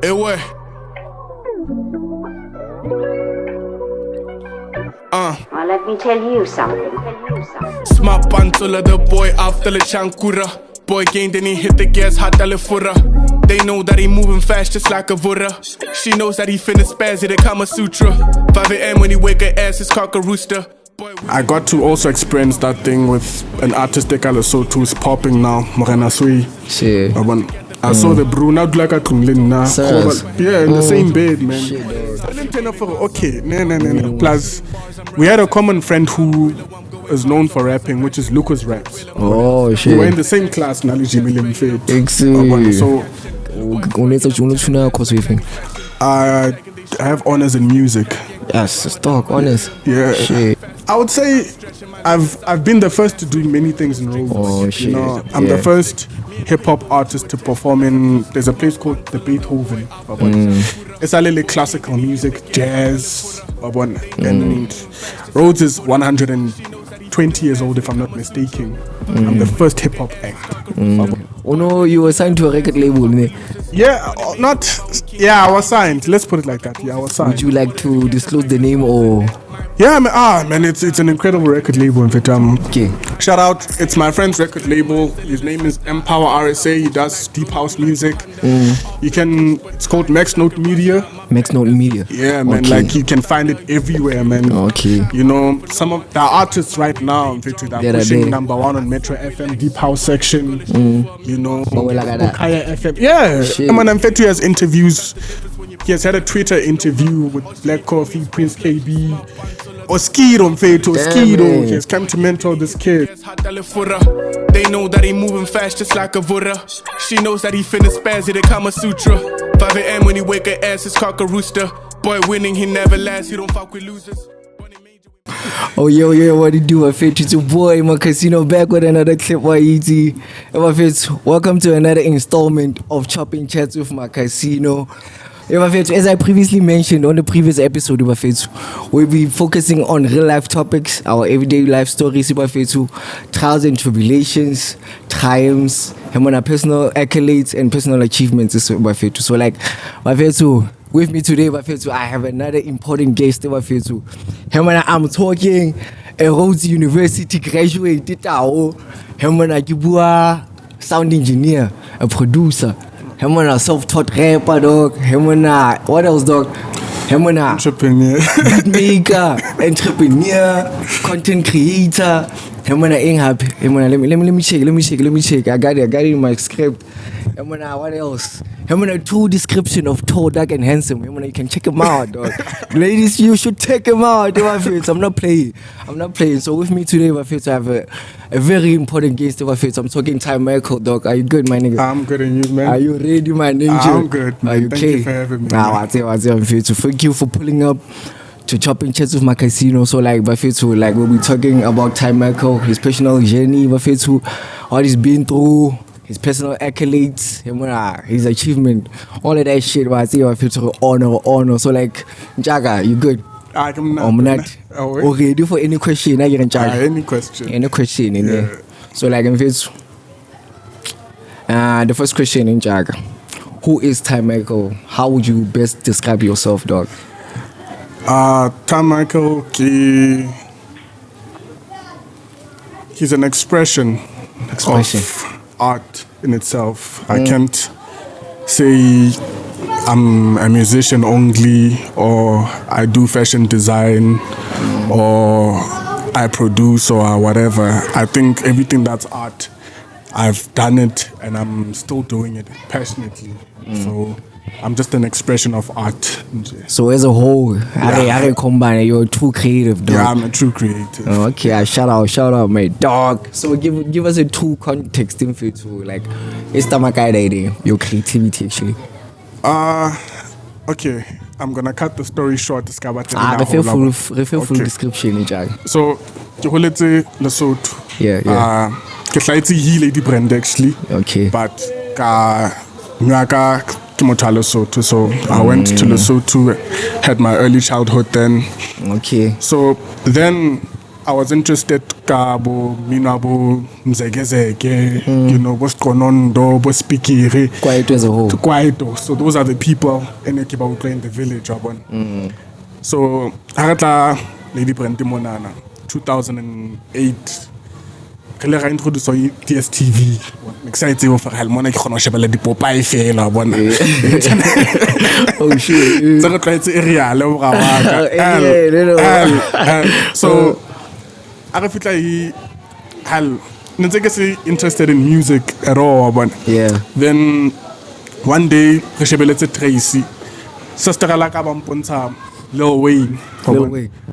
Ewe. Well, let me tell you something. Smart pantula the boy after the chankura. Boy gained and he hit the gas hot fura. They know that he moving fast just like a vura. She knows that he finna spaz it, a Kama Sutra. 5 a.m. when he wake her ass, it's cock a rooster. I got to also experience that thing with an artist that Lesotho who's popping now, Morena Sui. Shit. I saw the Bruna like a yeah, in the same bed, man. Okay, no. Plus, we had a common friend who is known for rapping, which is Lucas Raps. Oh, shit. We were in the same class, Naliji William Fate. So, I have honors in music. Yes, stock, honors. Yeah. Shit. I would say I've been the first to do many things in Rhodes. Oh, shit. You know, I'm the first hip-hop artist to perform in, there's a place called the Beethoven. It's a little classical music, jazz. And Rhodes is 120 years old, if I'm not mistaken. I'm the first hip-hop act. Oh no, you were signed to a record label, ne? Yeah, I was signed. Let's put it like that. Yeah, I was signed. Would you like to disclose the name or? Yeah, man, it's an incredible record label. In fact, okay. Shout out, it's my friend's record label. His name is Empower RSA. He does deep house music. It's called Max Note Media. Max Note Media. Yeah, man, like you can find it everywhere, man. Okay. You know, some of the artists right now, in fact, are pushing number 1 on Metro FM, deep house section. You know, Kaya FM. Yeah, man, in fact, he has interviews. He has had a Twitter interview with Black Coffee, Prince KB, Oskido, Oskido. He has come to mentor this kid. They know that he moving fast just like a vura. She knows that he finna spaz it, a Kama Sutra. 5 a.m. when he wake her ass, it's cock a rooster. Boy winning, he never lasts, he don't fuck with losers. Oh yo, what do you do, my fit? It's your boy, my casino, back with another clip, YET. My fit, welcome to another installment of Chopping Chats with my casino. As I previously mentioned on the previous episode, we'll be focusing on real life topics, our everyday life stories, trials and tribulations, triumphs, personal accolades and personal achievements. So like, with me today, I have another important guest. I'm talking a Rhodes University graduate, sound engineer, a producer. A self-taught rapper, dog. What else, dog? Entrepreneur. Beatmaker, entrepreneur, content creator. Let me check. I got it in my script. What else? A true description of tall, dark, and handsome. You can check him out, dog. Ladies, you should check him out. I'm not playing. So with me today, I have a very important guest. I'm talking Ty Michael, dog. Are you good, my nigga? I'm good, and you, man? Are you ready, my ninja? I'm good, man. Are you Thank okay? you for having me. Thank you for pulling up to Chopping Chats with my casino. So like we'll be talking about Ty Michael, his personal journey, what he's been through, his personal accolades, his achievement, all of that shit. Honor. So like, Jaga, you good? I'm not. Okay, do for any question. Any question. Yeah. So like, the first question in Jaga. Who is Ty Michael? How would you best describe yourself, dog? Ty Michael, he's an expression of art in itself. I can't say I'm a musician only, or I do fashion design, or I produce, or whatever. I think everything that's art, I've done it and I'm still doing it passionately. So I'm just an expression of art. So as a whole, I combine, you're a true creative, dog. Yeah, I'm a true creative. Okay, shout out, my dog. So give us a true context info to like, it's your creativity actually. Okay, I'm gonna cut the story short. Refill full description, Jack. So, Lesotho. Yeah. Ke lady brand actually. Okay. But Lesotho. So I went to Lesotho, had my early childhood then. Okay. So then I was interested kabo minabo mzegezeke, you know, what's going on do, what's speaking Quiet as a whole. Quiet. So those are the people in the village. So Harata Lady Brenti Monana 2008. Kele ga introduce DSTV. Excited for Halmona ke khona shebela di Popeye fela bona. Oh shit. So go tletse area le go So I fitla hal ntse ke se interested in music at all bona. Yeah. Then one day re shebeletse Tracy. Sister la ka ba mpontsha Lil Wayne.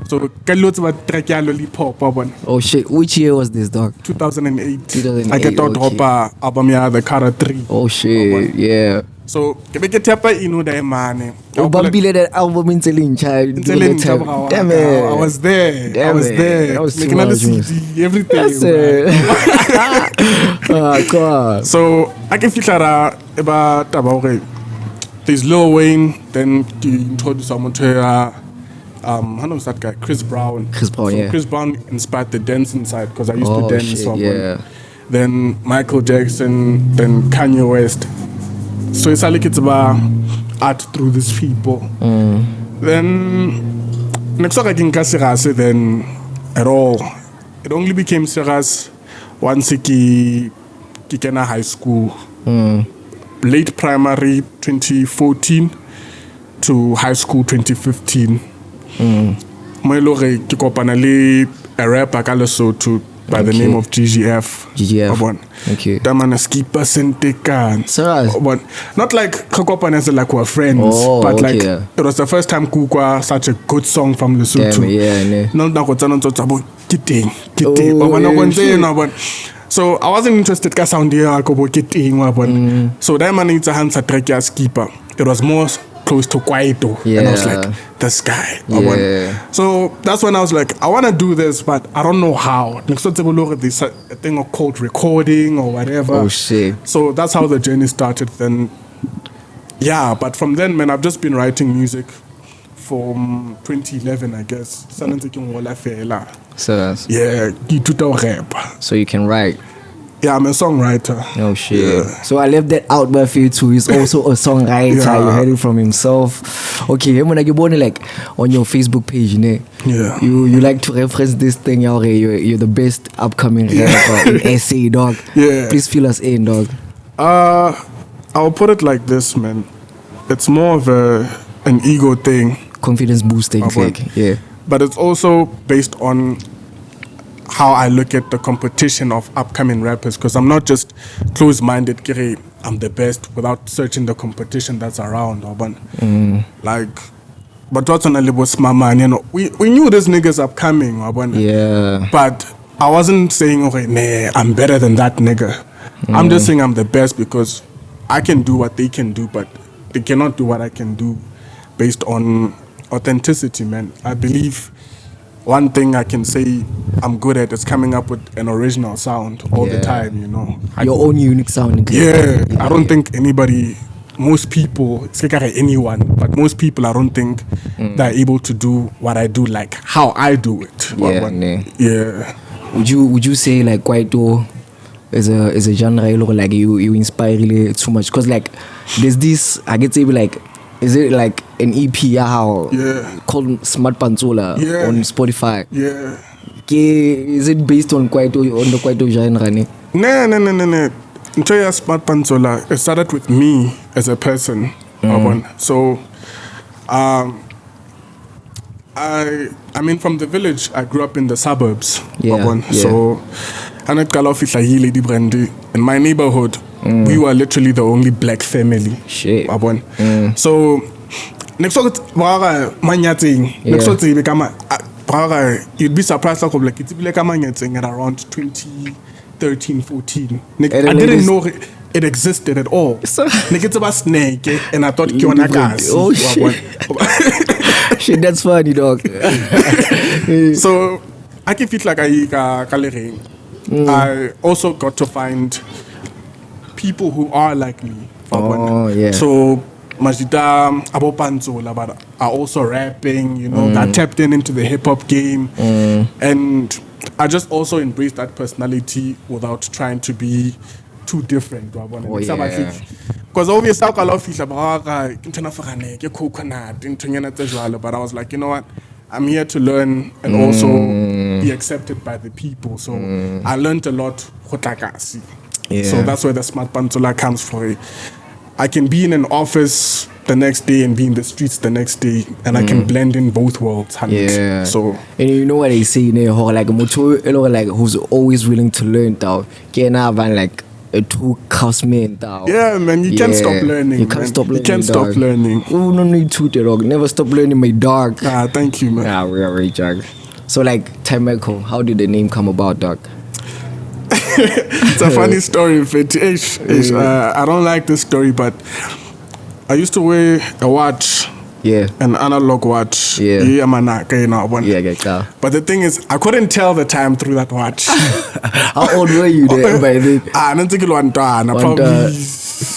So Kalot's about track ya Lollipop. Oh shit, which year was this, dog? 2008. I get out drop album ya The Carter 3. Oh shit, yeah. So ke tapa inu da man. Oh, Bambile that album in Celine child. Damn it. I was there. Damn I was there. That was making another CD, everything. That's it. Oh god. So I can feel that about there's Lil Wayne, then you introduce someone to how was that guy? Chris Brown. Chris Brown, so yeah. Chris Brown inspired the dancing side because I used to dance. Shit, So yeah. Then Michael Jackson, then Kanye West. So it's like it's about art through these people. Then next time I can serious then at all. It only became serious once I came high school. Late primary 2014 to high school 2015. Mo ilore ke kopana le a rapper ka Lesotho by the name of GGF. Okay. Damana skipper sentekan. Serious? Not like kopana as like we're friends, but like it was the first time kukwa such a good song from Lesotho. No na go tsana ntso tsabo kiteng. So I wasn't interested ka sound ya go bo kiteng wa bona. So that man it's a hands track ya skipper. It was more close to Kwaito. And I was like, this guy. So that's when I was like, I want to do this, but I don't know how. Next time we look at this thing called recording or whatever. Oh shit. So that's how the journey started then. Yeah, but from then, man, I've just been writing music from 2011, I guess. So rap. So you can write. Yeah, I'm a songwriter. Oh shit. Yeah. So I left that out by you too. He's also a songwriter. You heard it from himself. Okay, when I get born like on your Facebook page, you like to reference this thing, you're the best upcoming rapper in SA, dog. Yeah. Please fill us in, dog. I'll put it like this, man. It's more of an ego thing. Confidence boosting thing. Yeah. But it's also based on how I look at the competition of upcoming rappers, because I'm not just close-minded, I'm the best, without searching the competition that's around. Like, but what's on a little man, you know, we knew this nigga's upcoming. Yeah. But I wasn't saying, okay, nah, I'm better than that nigga. I'm just saying I'm the best because I can do what they can do, but they cannot do what I can do based on authenticity, man. I believe one thing I can say I'm good at is coming up with an original sound all the time, you know. Your own unique sound. I don't think most people, it's like anyone, but most people I don't think they're able to do what I do like how I do it. Yeah. Would you say like Kwaito is a genre like you inspire really too much? Because like there's this, I get to say like, is it like an EP called Smart Panzola on Spotify? Yeah. Is it based on the Kwaito genre? No. Enjoy Smart Panzola. It started with me as a person. So, I mean, from the village, I grew up in the suburbs. So, in my neighborhood, we were literally the only black family. Shit. So, next time, you'd be surprised like it's like at around 2013, 14. I didn't know it existed at all. It's about snake, and I thought oh shit. Shit, that's funny, dog. So I can feel like I also got to find people who are like me. Oh, yeah. So Majida Abopanzola, but are also rapping, you know, that tapped into the hip hop game. And I just also embraced that personality without trying to be too different. Because obviously I love fish about coconut, but I was like, you know what? I'm here to learn and also be accepted by the people. So I learned a lot. So that's where the smart pantola comes from. I can be in an office the next day and be in the streets the next day, and I can blend in both worlds. Yeah. So, and you know what they say, like who's always willing to learn, like a true cosman. Yeah, man, you can't stop learning. You can't stop learning. You can't stop learning. Oh, no need to, dog. Never stop learning, my dog. Thank you, man. We are right, Jack. So, like, Time Michael, how did the name come about, dog? It's a funny story. I don't like this story, but I used to wear a watch. Yeah. An analog watch. Yeah. But the thing is, I couldn't tell the time through that watch. How old were you then by then? I don't think it was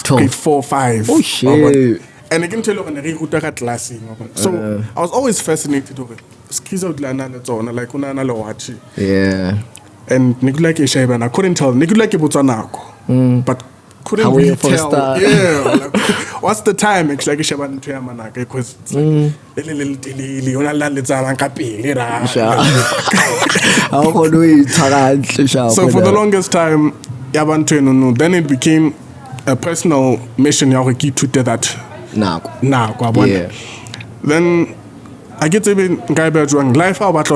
probably 4 or 5. Oh, shit. And I can tell you when I class. So I was always fascinated with it. Like watch. Yeah. And I couldn't tell. But couldn't really tell. Yeah. Like, what's the time? It's like because so for the longest time, then it became a personal mission that yeah. Then I get even life about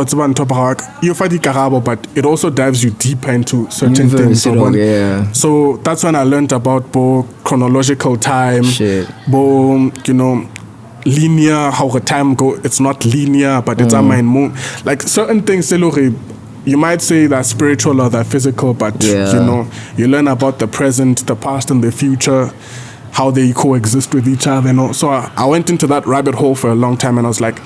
you find the but it also dives you deeper into certain things. So that's when I learned about chronological time, linear, how the time go. It's not linear, but it's a mind move. Like certain things, you might say they're spiritual or they're physical, but you learn about the present, the past, and the future, how they coexist with each other. So I went into that rabbit hole for a long time, and I was like,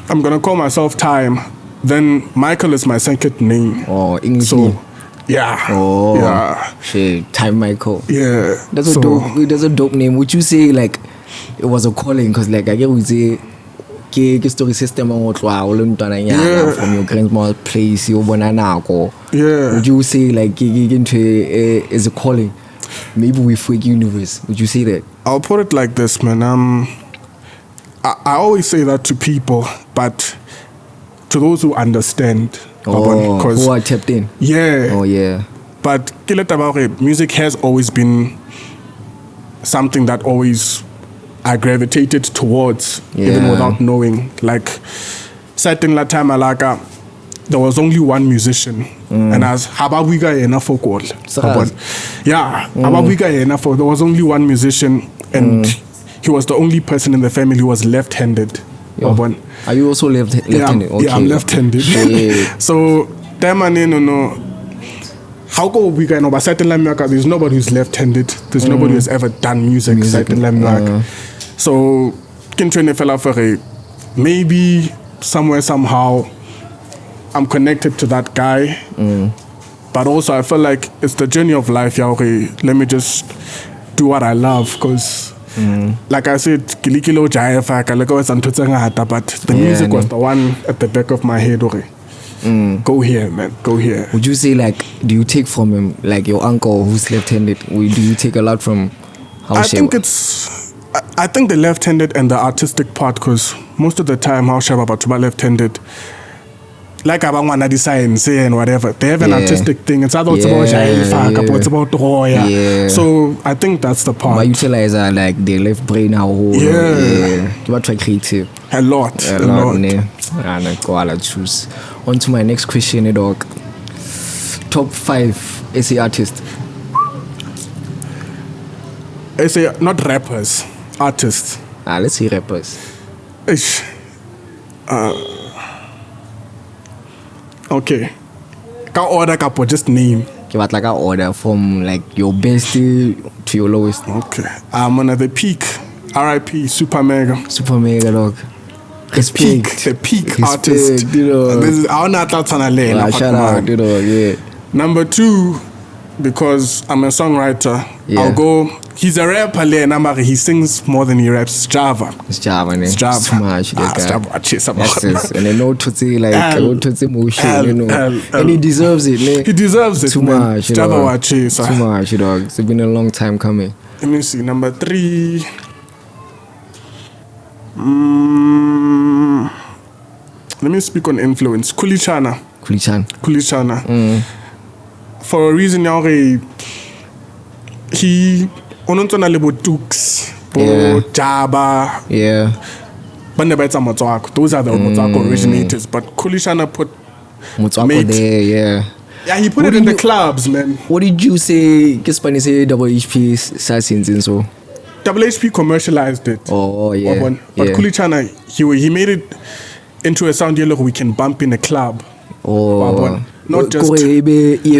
I'm gonna call myself Time. Then Michael is my second name. Oh, English name. Yeah. Oh, yeah. Shit, Time Michael. Yeah. That's a dope name. Would you say like it was a calling? Because like I get we say, story system from your grandma's place, yeah. Would you say like is a calling? Maybe we freak universe. Would you say that? I'll put it like this, man. I always say that to people, but to those who understand. Who are tapped in. Yeah. Oh, yeah. But music has always been something that always I gravitated towards, even without knowing. Like, certain la time there was only one musician, and as Habawiga enough for God. Yeah, Habawiga enough for there was only one musician, and he was the only person in the family who was left-handed. Are you also left-handed? Okay. Yeah, I'm left-handed. So, how go we can over certain Lamaka? There's nobody who's left-handed. There's nobody who's ever done music certain Lamaka. So, maybe somewhere, somehow, I'm connected to that guy. But also, I feel like it's the journey of life. Let me just do what I love, because like I said, but the music was the one at the back of my head. Go here, man, go here. Would you say, like, do you take from him, like your uncle who's left-handed, do you take a lot from how I think the left-handed and the artistic part, because most of the time how Shaba Batuba left-handed, like Abangwana design, say and whatever, they have an artistic thing. It's about it's about Roya. So I think that's the part. But utilize like the left brain how you try creative. A lot. I'll choose. On to my next question, dog. Top 5 SA artists. SA, not rappers, artists. Let's say rappers. Okay. Can order kapo, just name. But like I order from like your best to your lowest. Okay. I'm on the peak. R.I.P. Super Mega, dog. The peak artist. This is our shout out, Number 2, because I'm a songwriter, I'll go he's a rapper, he sings more than he raps. It's Java. It's Java, ne? It's Java. It's too much, that guy. Java. And I know Tutsi, like, Tutsi motion, you know. And he deserves it, ne? He deserves it, too man. much, Java, too much, dog. It's been a long time coming. Let me see, number 3. Let me speak on influence. Kulichana. For a reason, he onontona lebo Dukes, Jaba. Yeah. Those are the Motswako originators. But Kulishana put Motswako there, yeah. Yeah, he put it in the clubs, man. What did you say? Kispani say WHP Sassins so? WHP commercialized it. Oh, yeah. But Kulichana, he made it into a sound yellow we can bump in a club. Oh. Not just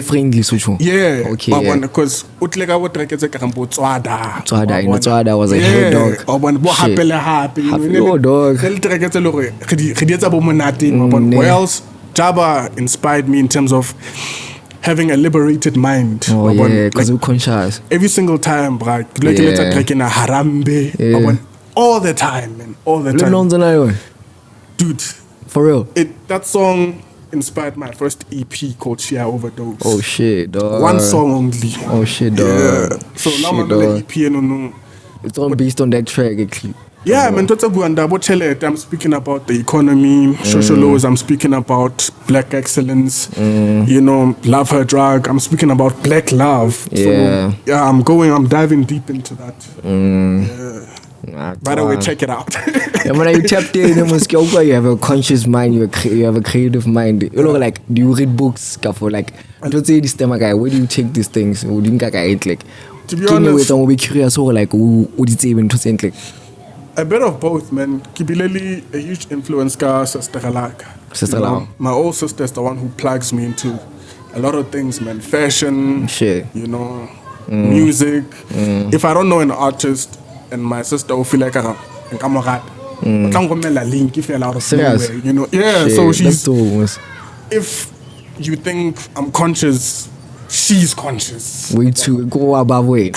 friendly social. Yeah. Okay. Because utlega wo track tse ka gambo Tswada was a hit dog. Bo happy. Oh dog. Tse track tse lo re di etsa bo monate what else Jaba inspired me in terms of having a liberated mind. Oh yeah, because we're conscious. Every single time, bro. Like let's track in a harambe. All the time, man. All the time. Dude. For real. That song inspired my first EP called Share Overdose. Oh shit, dog. One song only. Oh shit, dog. Yeah. So now I'm on EP and it's all based on that track actually. Yeah, man. I'm speaking about the economy, social laws. I'm speaking about black excellence. You know, love her drug. I'm speaking about black love. Yeah. So, yeah, I'm diving deep into that. Yeah. By the way, check it out. Yeah, when you tapped in, you have a conscious mind, you have a creative mind. You know, like, do you read books? Like, don't say this time, guy. Where do you check these things? Like, to be honest, I'm be curious. Like, what is even to think? Like, a bit of both, man. Kibileli, a huge influence, sister Galak. My old sister is the one who plugs me into a lot of things, man. Fashion, shit. You know, music. If I don't know an artist, and my sister will feel like a camera. Link if you're out of nowhere, you know. Yeah, shit, so she's. If you think I'm conscious, she's conscious. Way too go above way.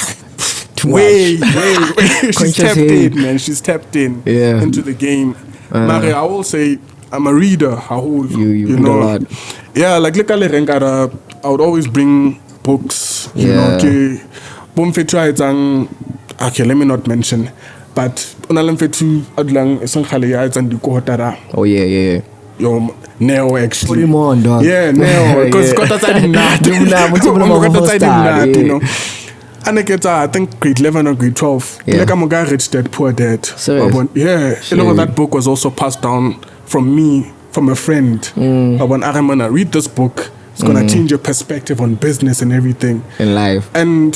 Way. She's tapped in, man. She's tapped in into the game. Mary, I will say I'm a reader. You know. A lot. Yeah, like look at Renkara, I would always bring books. You know, okay, let me not mention, but unalemfetu adlang esankhale and the kohotara. Oh yeah. Yo Neo actually. Put him on, dog. Yeah, Neo, because got outside in that. You know. And I think grade 11 or grade 12. Like I'm a guy Rich Dad Poor Dad. Yeah, you know that book was also passed down from me, from a friend. But when I'm gonna read this book, it's gonna change your perspective on business and everything in life. And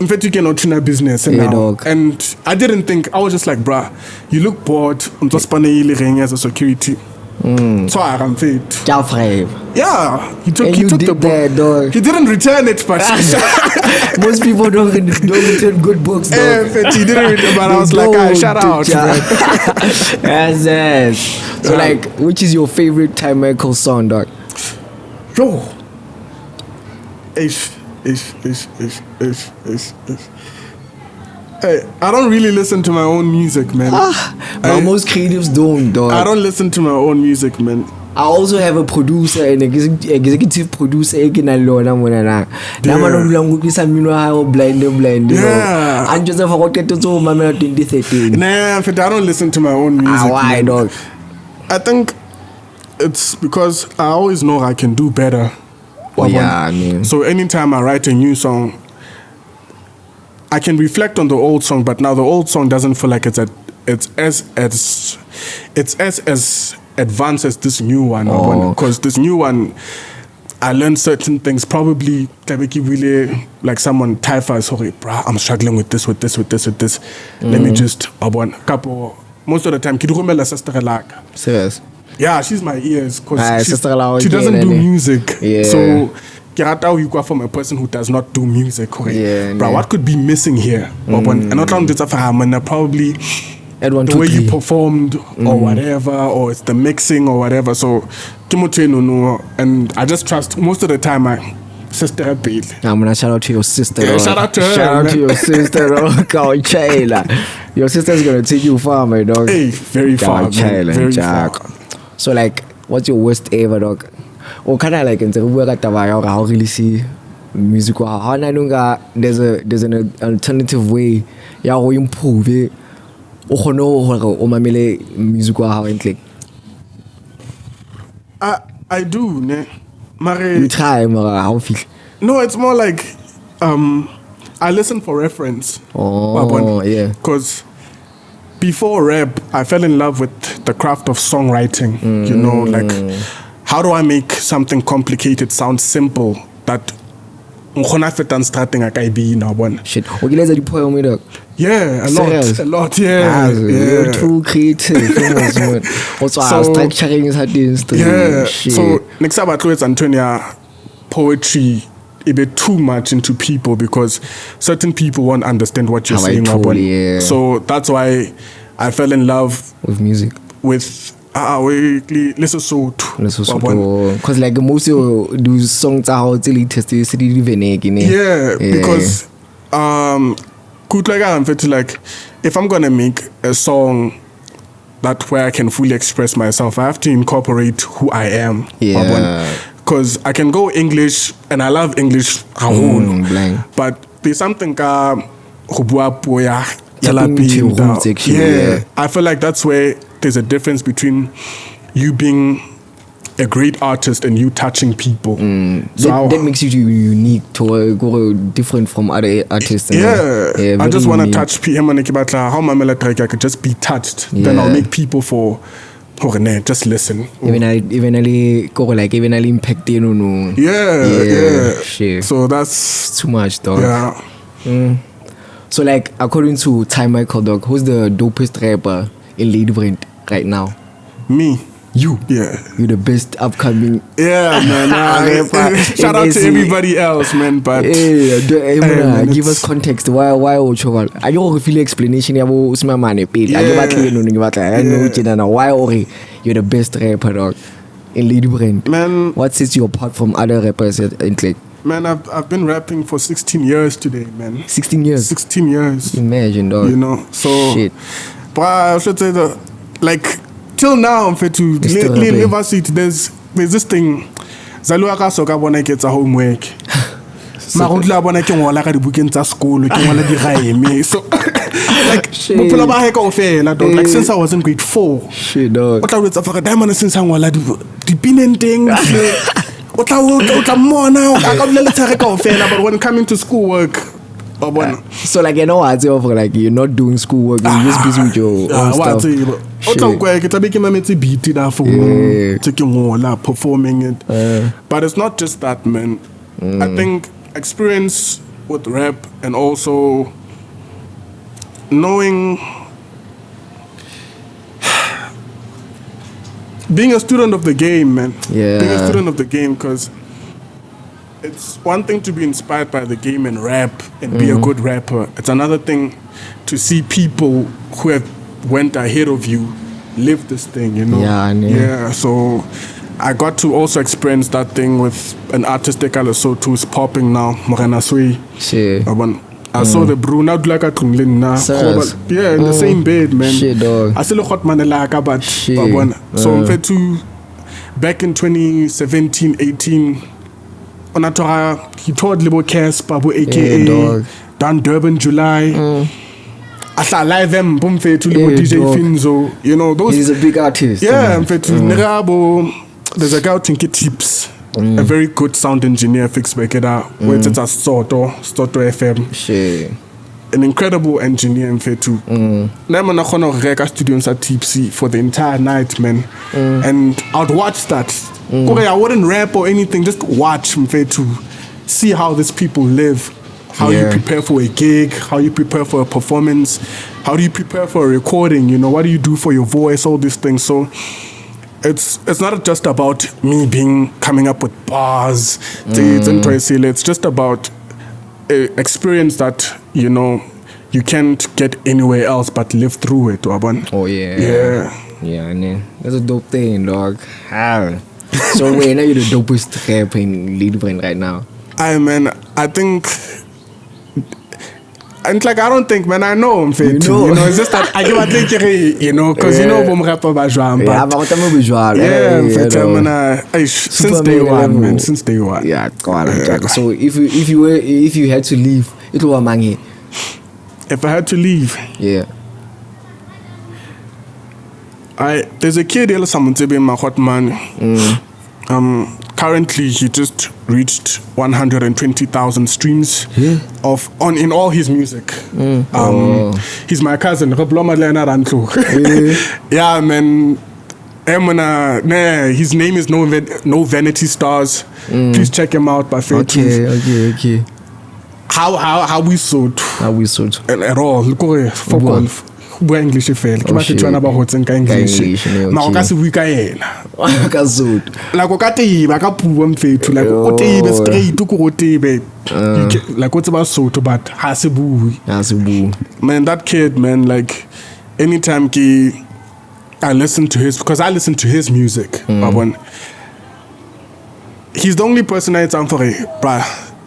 in fact, you cannot tune a business now. And I didn't think, I was just like, bruh, you look bored. I'm just ring as a security. So I am fit. Yeah, he took the book. Dog. He didn't return it, but most people don't return good books. Dog. He didn't return, but I was like, shout out. Yes. So, like, which is your favorite Time Michael song, dog? Yo. Hey, I don't really listen to my own music, man. Most creatives don't, dog. I don't listen to my own music, man. I also have a producer, an executive producer. Yeah. Yeah. I'm just a 2013. Nah, I don't listen to my own music. Why, dog? I think it's because I always know I can do better. I mean. So anytime I write a new song, I can reflect on the old song, but now the old song doesn't feel like it's as advanced as this new one. Because this new one, I learned certain things. Probably like someone typha, sorry, bruh, I'm struggling with this. Let me just couple. Most of the time, Serious? Yeah, she's my ears because she doesn't do music. Yeah. So you go from a person who does not do music. But what could be missing here? And not only probably the way you performed or whatever, or it's the mixing or whatever. So and I just trust most of the time Sister Bill. I'm gonna shout out to your sister. Yeah, shout out to her. Shout out to your sister. Your sister's gonna take you far, my dog. Hey, very far, man. Very far. So like, what's your worst ever, dog? Or kind of like in the how really see music? How there's an alternative way. Yeah, how improve it. Or no, or mamele music how like. I do, ne. You try, how feel? No, it's more like I listen for reference. Oh, yeah. Because before rap, I fell in love with the craft of songwriting. You know, like how do I make something complicated sound simple that shit. The poem with yeah, a lot, yeah. You're too creative. Also, I was structuring his yeah. So next time I throw it Antonia poetry a bit too much into people because certain people won't understand what you're saying. Yeah. So that's why I fell in love with music. With listen so because like most of those songs are how they test yeah, because like if I'm gonna make a song that where I can fully express myself, I have to incorporate who I am. Yeah. Because I can go English and I love English but there's something yeah, I feel like that's where there's a difference between you being a great artist and you touching people. So that makes you unique to go different from other artists. Yeah, I just want to touch people. How my melody I could just be touched. Then I'll make people for just listen. Even impact yeah. Shit. So that's too much, dog. Yeah. So like according to Time Michael, dog, who's the dopest rapper in Leadbrand right now? Me. You? Yeah. You're the best upcoming. Yeah, man. Shout out to everybody else, man. But give us context. Why Ocho? I don't feel explanation. I know why you're the best rapper, dog, in Leadbrand. Man, what sets you apart from other rappers in Click? Man, I've been rapping for 16 years today, man. 16 years? 16 years. Imagine, dog. You know, so... Shit. But I should say that, like, till now, I'm fit to university, there's this thing. Zaluaka soka bona gets a homework. Marutla bona ke ngola ka dibukeng tsa sekolo, ke ngola di raeme. So, like, bophelo ba hae kaofela, dog. Like, since I was in grade 4. Shit, dog. O tla wetsa for diamond since I ngola dipinenteng. But when coming to schoolwork, so like you know what like you're not doing schoolwork, you're just busy with your own stuff. Performing it. But it's not just that, man. I think experience with rap and also knowing being a student of the game, man. Yeah. Being a student of the game, because it's one thing to be inspired by the game and rap and be a good rapper. It's another thing to see people who have went ahead of you live this thing, you know? Yeah. So I got to also experience that thing with an artist like Lesotho who's popping now, Morena Sui. Shit. I saw the Bruna Dlaka Tunglina. Yeah, in the same bed, man. Shit, dog. I still got Manelaka, but so in fact, back in 2017, 18, on Atora, he toured Libo Kes, Babu aka Dan Durban July. I saw live them, boom, to Libo DJ Finzo. You know, those. He's a big artist. Yeah, in fact, Nerabo, there's a guy who Tips. A very good sound engineer, fix Bekeda, where it's a Soto FM. Shit. An incredible engineer in Fetu. Never na kono reka studios at Tipsy for the entire night, man. And I'd watch that. I wouldn't rap or anything, just watch Fetu. See how these people live. How you prepare for a gig, how you prepare for a performance, how do you prepare for a recording, you know, what do you do for your voice, all these things. So it's not just about me coming up with bars. It's just about an experience that, you know, you can't get anywhere else but live through it. Oh yeah. Yeah, man. That's a dope thing, dog. So when are you the dopest rapper in Leadbrand right now? I think. And like I don't think, man, I know him, you know, it's just that I give a think, you know, because you know, from rapper Bajwam, since day one, man, since day one. Yeah, go on. So if you had to leave, it was Mangi. If I had to leave, yeah. There's a kid here, someone to be in my hot man. Currently, he just reached 120,000 streams in all his music. He's my cousin. Yeah, man. His name is No Vanity Stars. Please check him out by Facebook. Okay. How we sold at all. English fail. English. Now kasi we kaena. Like okati ba ka puwa mfethu like otibe straight ukotibe. Like what's about so but hasibu. Man, that kid, man, like anytime I listen to his music. He's the only person I time for it, bruh.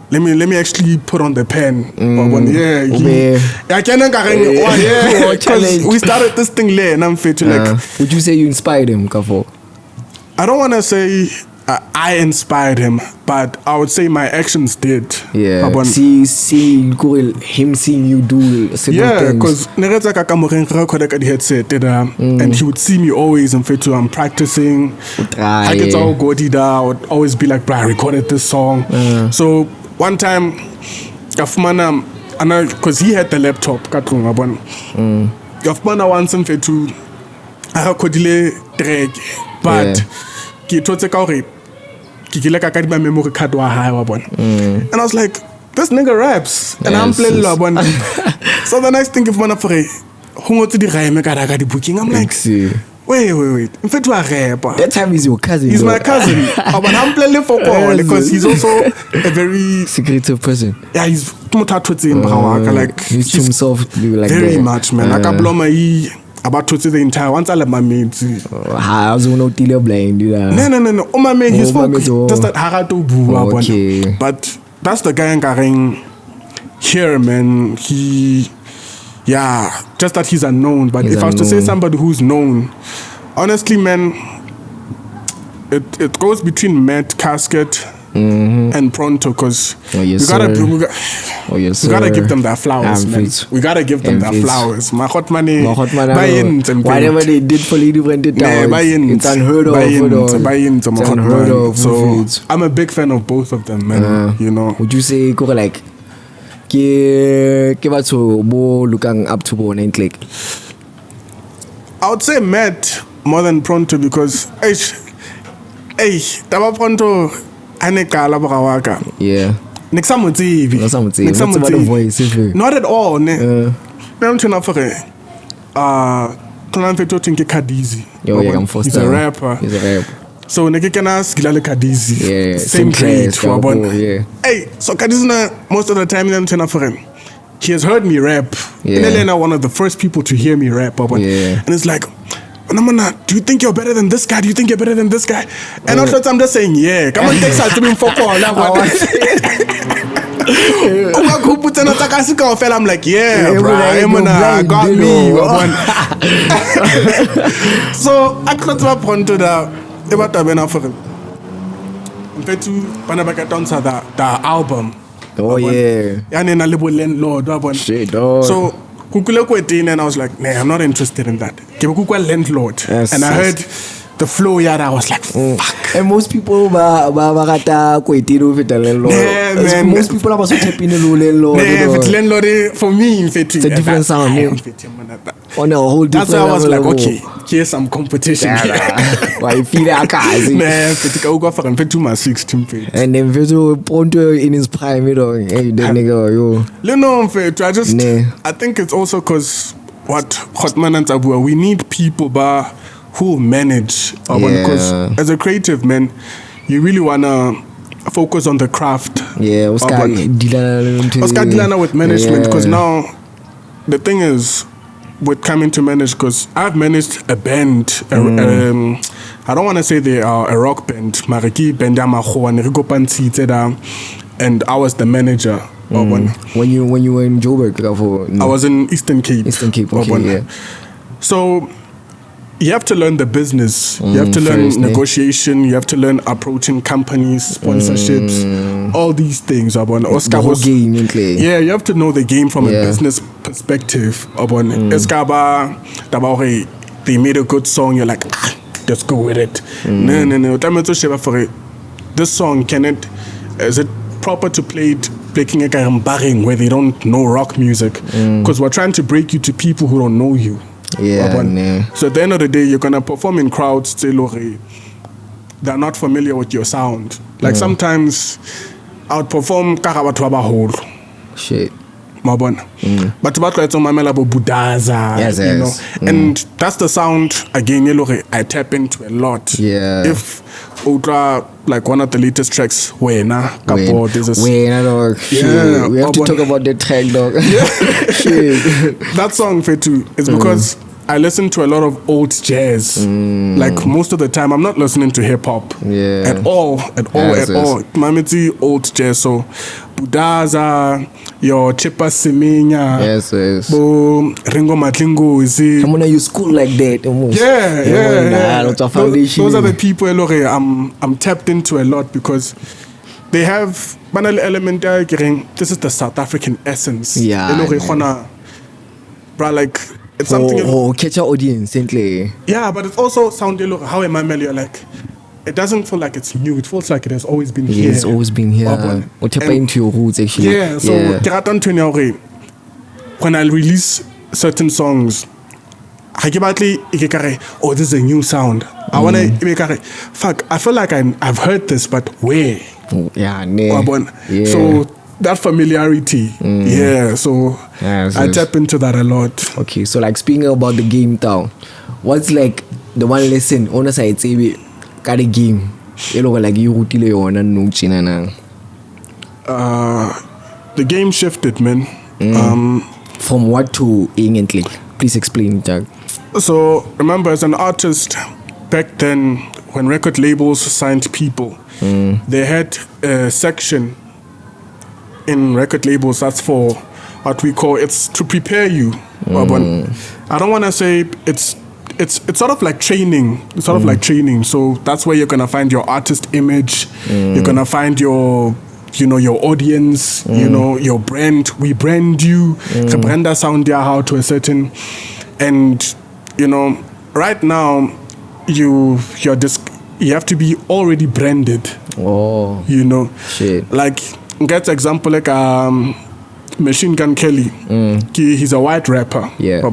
Let me actually put on the pen. Because we started this thing late and I'm fit to like. Would you say you inspired him, Kafo? I don't want to say I inspired him, but I would say my actions did. Yeah. Him seeing you do things. Because and he would see me always and fit to I'm practicing. I get all goody I would always be like, bro, I recorded this song. So one time, because he had the laptop, Gafmana wants him to I kodile drag, but he told the memory card and I was like, this nigga raps and I'm playing Labon. So the next thing if man for who wants to the rhyme the booking, I'm like, wait. In fact, that time is your cousin. He's my cousin. I'm playing for call because he's also a very secretive person. Yeah, he's like he's himself like very much, man. Like I blow my about to the entire once I let my mates. I was no till blind. No. Oh my man, he's just that Harato Boo. But that's the guy in here, man. Just that he's unknown. But if I was to say somebody who's known, honestly, man, it goes between Matt Casket and Pronto, because we gotta give them their flowers, man. We gotta give them their flowers. My hot money, buy-ins and whatever they did for Lady when they down, it's unheard of. Buy-ins, unheard of. So I'm a big fan of both of them, man. You know. Would you say like ke batho bo looking up to bo name click? I would say Matt more than Pronto because taba Pronto anekala brawaka. Yeah. Next time voice not at all ne. I'm trying for he's a rapper. So Nekikana Skilale Kadizi. Same grade. So Kadizina most of the time I'm trying for him. He has heard me rap. Elena, one of the first people to hear me rap. And it's like, do you think you're better than this guy? Do you think you're better than this guy? And after I'm just saying, yeah. Come on, take out to me for call. I'm like, yeah, bro. Got me. So I got to a point to the the album. Oh yeah. And then a little landlord. So and I was like, nah, I'm not interested in that. Landlord. And I heard the flow, I was like, fuck. And most people barata kwetiro with the landlord. Most people are so happy in the landlord. Landlord for me, it's a different sound. On a whole different. That's why I was like, okay, here's some competition. Why feel like and then Veto Ponto in his prime, hey, the nigga, I think it's also because what Hotman and Tabua, we need people who manage. Because as a creative man, you really wanna focus on the craft. Yeah, Oscar Dilana with management, because now the thing is with coming to manage, because I've managed a band. I don't want to say they are a rock band. Mariki Bendama Juan Rico Pansi and I was the manager. When you were in Joburg, I was in Eastern Cape. Okay, yeah. So you have to learn the business. You have to learn negotiation. You have to learn approaching companies, sponsorships, all these things. The whole game, yeah, you have to know the game from a business perspective. They made a good song. You're like, let's go with it. No. This song, is it proper to play it playing a garambaring where they don't know rock music? Because we're trying to break you to people who don't know you. So at the end of the day, you're gonna perform in crowds they're not familiar with your sound. Like sometimes I would perform whole shit. But about like Budaza, you know, and that's the sound again. I tap into a lot. Yeah. If Ultra, like one of the latest tracks, Wena, Kapo, this is dog. Yeah, we have to talk about the track, dog. Shit. That song, Fetu, is because I listen to a lot of old jazz. Like most of the time, I'm not listening to hip hop at all. Mamiti old jazz. So Budaza, your Chipa Siminya, Ringo Matlingo, is it? Come on, you school like that. Almost. Yeah. Those are the people I'm tapped into a lot because they have banal element. This is the South African essence. Like. It's something catch our audience, simply. Yeah, but it's also sounding how am I like it doesn't feel like it's new. It feels like it has always been here. It's always been here. Or tap into your roots actually. Yeah, so when I release certain songs, this is a new sound. I wanna I feel like I've heard this, but where? So that familiarity, so I tap into that a lot. Okay, so like speaking about the game now, what's like the one lesson on the side say we got a game like you the game shifted, man. From what to egentlig? Please explain, Jack. So remember, as an artist back then, when record labels signed people, they had a section in record labels that's for what we call, it's to prepare you. I don't want to say it's sort of like training. It's sort of like training. So that's where you're gonna find your artist image. You're gonna find your your audience. Your brand. We brand you. The brand sound how to a certain, and right now you have to be already branded. Shit. Like. Get example like Machine Gun Kelly. He's a white rapper. But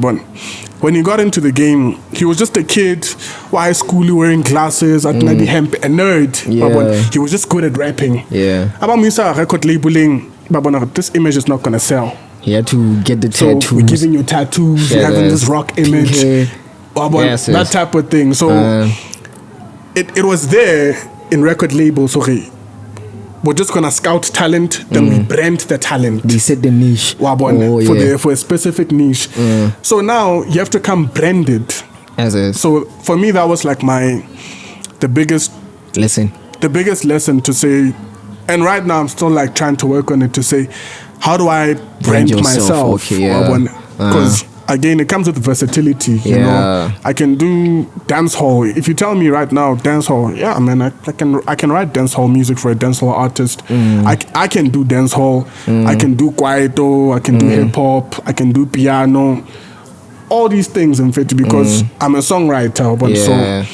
when he got into the game, he was just a kid, high school, wearing glasses, at maybe hemp, a nerd. But he was just good at rapping. About Misa record labeling, but this image is not gonna sell. He had to get the tattoos. We're giving you tattoos. You're having this rock image. That type of thing. So it was there in record labels. Okay. We're just gonna scout talent, then we brand the talent. They set the niche for a specific niche. So now you have to come branded. So for me, that was like the biggest lesson to say. And right now I'm still like trying to work on it to say, how do I brand myself? Because again, it comes with versatility. You know, I can do dance hall. If you tell me right now, dance hall, I can write dance hall music for a dance hall artist. I can do dance hall. I can do kwaito. I can do hip hop. I can do piano. All these things, in fact, because I'm a songwriter. So.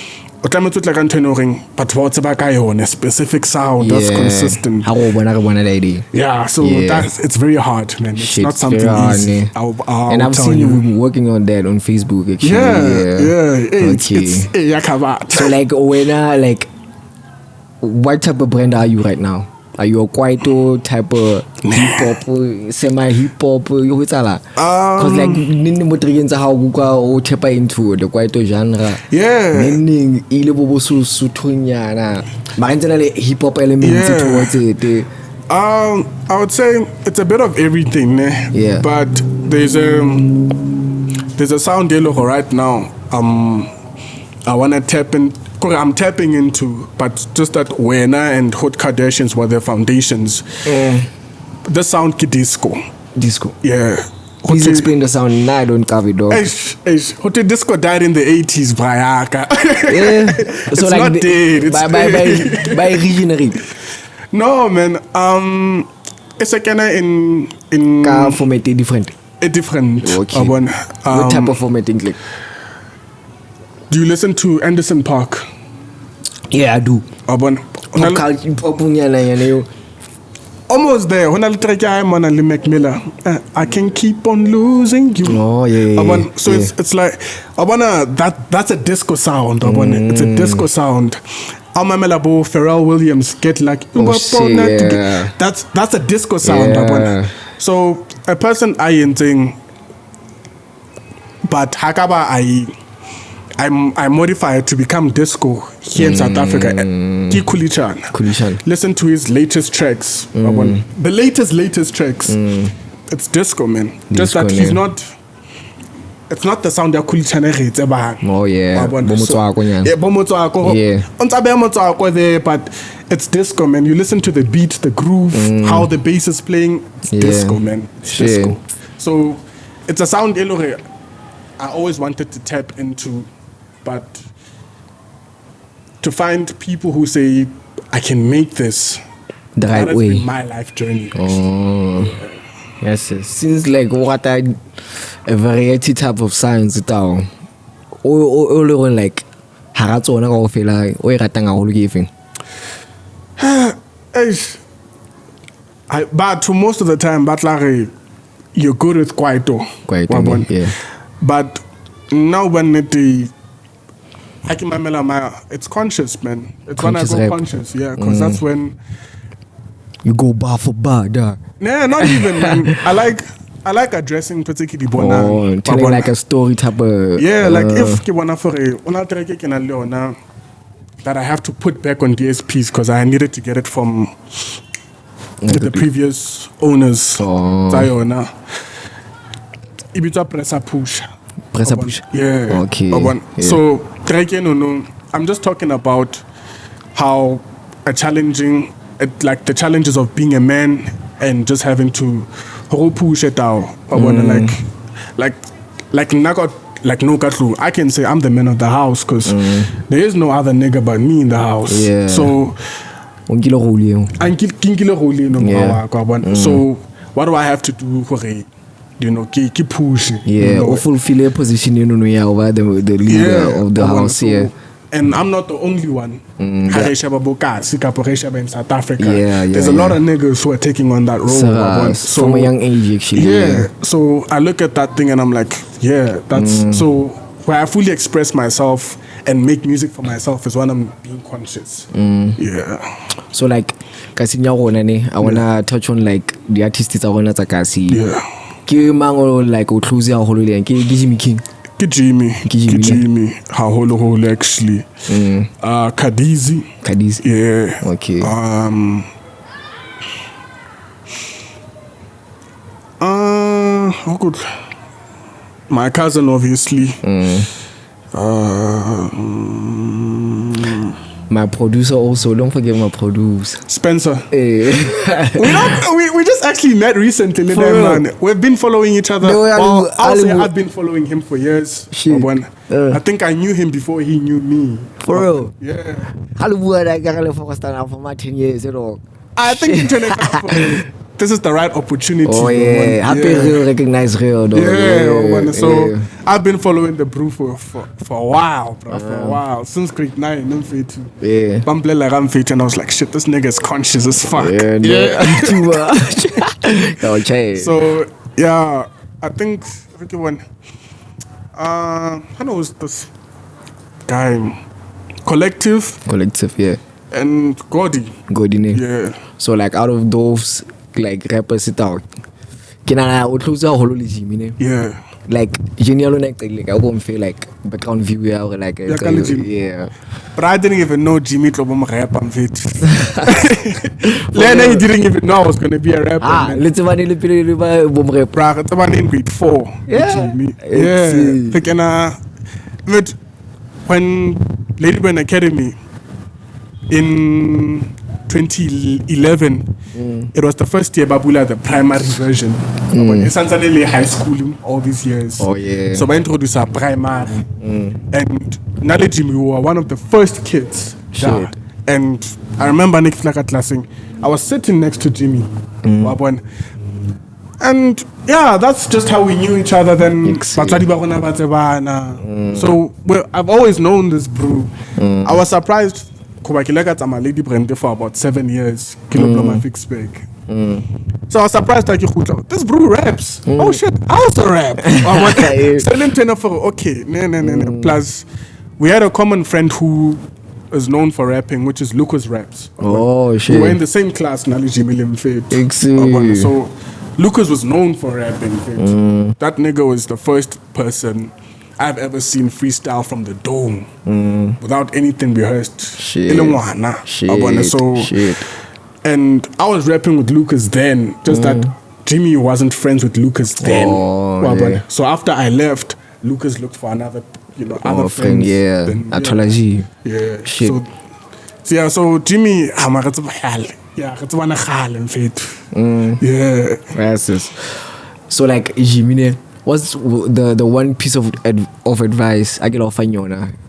But what's about a specific sound that's consistent. Yeah, so it's very hard, man. It's not something easy. And I've seen you working on that on Facebook, actually. So like what type of brand are you right now? Are you a kwaito type of hip-hop, semi-hip-hop? Because like, how you tap into the kwaito genre. Meaning, hip-hop elements towards it. I would say it's a bit of everything, but there's a sound right now. I want to tap in. I'm tapping into, but just that Wena and Hot Kardashians were their foundations. The sound ki disco. Disco. Yeah. Please explain the sound. Nah, I don't cover it, dog. Hot disco died in the 80s, Brayaka. Yeah. It's like not dead. It's by regenerate. No, man. It's a kind of in Ka format different. Different. Okay. What type of formatting? Like? Do you listen to Anderson .Paak? Yeah, I do. Almost there. When I track I'm on Ali Mac Miller, I can keep on losing you. Oh yeah. So it's like that's a disco sound. It's a disco sound. Melabo, Pharrell Williams get like that's a disco sound. Yeah. So a person I thing, but Hakaba I modify it to become disco here in South Africa. Kulichan. Listen to his latest tracks. The latest tracks. It's disco, man. Just that he's not. It's not the sound that Kulichan is. Oh yeah. Yeah. But it's disco, man. You listen to the beat, the groove, how the bass is playing. It's disco, man. It's disco. So it's a sound I always wanted to tap into. But to find people who say, I can make this the right way. Been my life journey. Oh, yes. Since like what a variety type of science all like haratsona go fela o ratanga go giving. But to most of the time, but like you're good with Kwaito. Yeah. But now when it's conscious, man. It's conscious when I go conscious, yeah, because that's when you go bar for bar, da. Nah, not even, man. I like addressing particularly Bona. Telling like a story type of. Yeah, like if you wanna for that I have to put back on DSPs because I needed to get it from the previous owners. Zayona. Ibita pressa push. Press a push. Yeah. Okay. Yeah. So, I'm just talking about how the challenges of being a man and just having to push it out. Like no katlu. I can say I'm the man of the house because there is no other nigga but me in the house. Yeah. So, so what do I have to do for it? Keep pushing. Yeah, or fulfill a position over the leader of the house. So, yeah. And I'm not the only one. In South Africa. There's a lot of niggas who are taking on that role. So from a young age, actually. Yeah. So I look at that thing and I'm like, yeah, that's so where I fully express myself and make music for myself is when I'm being conscious. Yeah. So like, I wanna touch on like the artists I wanna Kasi. Yeah. Mango like Otluzi Holo and Jimmy King. Jimmy Holo actually. Kadizi. Yeah. Okay. Oh good. My cousin obviously. My producer also, don't forget my producer. Spencer. Hey. we just actually met recently, man. We've been following each other. I've been following him for years. I think I knew him before he knew me. For real? Yeah. Hollywood, I got for 10 years at all. I think this is the right opportunity. Oh yeah, happy real recognize real though. Yeah. So I've been following the brew for a while, bro. For a while. Since grade 9, Unfiltered. Yeah. Bumble like Unfiltered, and I was like, shit, this nigga's conscious as fuck. Yeah. Too much. Okay. So yeah, I think everyone I know this guy Collective, yeah. And Gordy name. Yeah. So like out of those like rappers it out. Can I close out whole Jimmy? Yeah. Like genial like I won't feel like background viewer or like yeah. But I didn't even know Jimmy Klobom rap and fit. Lena, he didn't even know I was gonna be a rapper. Let's one in grade 4. Yeah. Jimmy. Yeah. But when Ladyburn Academy in 2011, it was the first year Babula, the primary version. It's high school all these years. Oh yeah. So I introduced our primary. And Nale Jimmy, we were one of the first kids. Yeah. And I remember Nick Flacker classing. I was sitting next to Jimmy. And yeah, that's just how we knew each other then. So I've always known this bro. I was surprised. I'm a lady brand for about 7 years. So I was surprised like this bro raps. Oh shit, I also rap. Okay. Plus we had a common friend who is known for rapping, which is Lucas Raps. Oh shit. We were in the same class, so Lucas was known for rapping. That nigga was the first person I've ever seen freestyle from the dome without anything rehearsed. Shit. And I was rapping with Lucas then, just that Jimmy wasn't friends with Lucas then. So after I left, Lucas looked for another, other friends. Shit. So Jimmy, So like Jimmy, what's the one piece of advice I get off on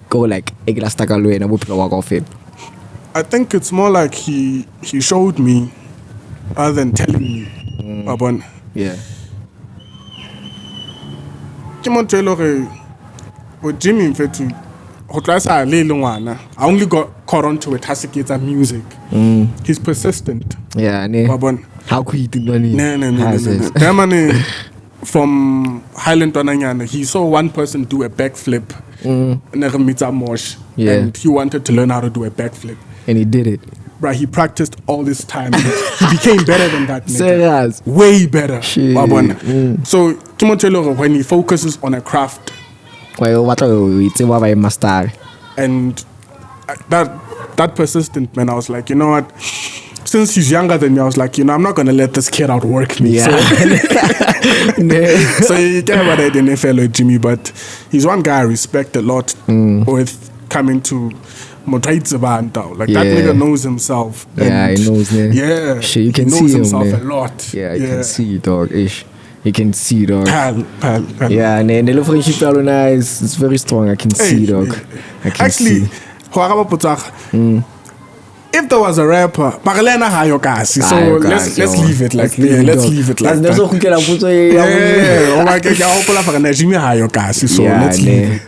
go like walk off it? I think it's more like he showed me rather than telling me. Yeah. With Jimmy in fact, I only got caught onto it as a music. He's persistent. Yeah, how could he do money? No. From Highland Tonanyana, he saw one person do a backflip. And he wanted to learn how to do a backflip. And he did it. Right, he practiced all this time. He became better than that nigga. Serious? Way better. So, when he focuses on a craft, and that persistent man, I was like, you know what? Since he's younger than me, I was like, I'm not gonna let this kid outwork me. Yeah. So you get what I didn't fellow Jimmy, but he's one guy I respect a lot with coming to Motaitsabantao. Like that nigga knows himself. Yeah, he knows. Yeah, shit, you can he knows see himself him, a lot. Yeah, you can see, dog. Ish. You can see, dog. Pal. Yeah, and the love friendship is it's very strong. I can see, dog. I can actually, see. If there was a rapper, so let's leave it like that. Let's leave it like that. So let's leave it.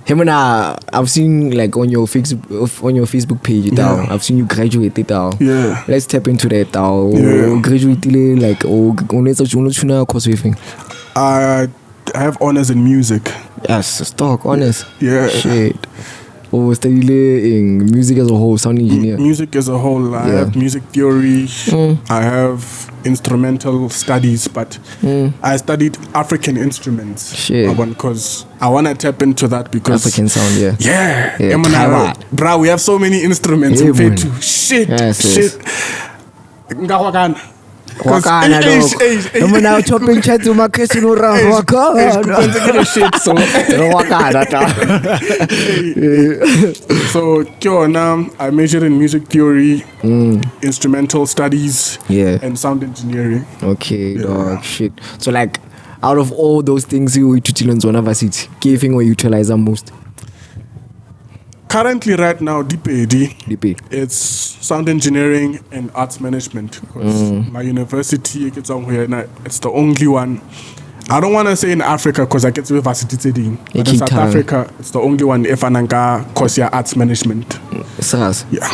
Him and I've seen like on your Facebook page down. I've seen you graduated down. Yeah. Let's tap into that down. Yeah. Graduated like course with I have honors in music. Yes, stock honors. Yeah. Shit. Study in music as a whole, sound engineer. Music as a whole. I have music theory. I have instrumental studies, but I studied African instruments. Shit. Because I want to tap into that because African sound, yeah. Bro, we have so many instruments in Fetu. Shit. Wakana dog. I'm now chopping chat to my casino round. So I majored in music theory, instrumental studies, and sound engineering. Okay, dog. Shit. So like, out of all those things you utilize on university, giving or utilize the most? Currently, right now, DP. It's sound engineering and arts management. Because my university, it's the only one. I don't want to say in Africa because I get to university studying. But in South Africa, it's the only one. If Ananga course arts management. Yeah.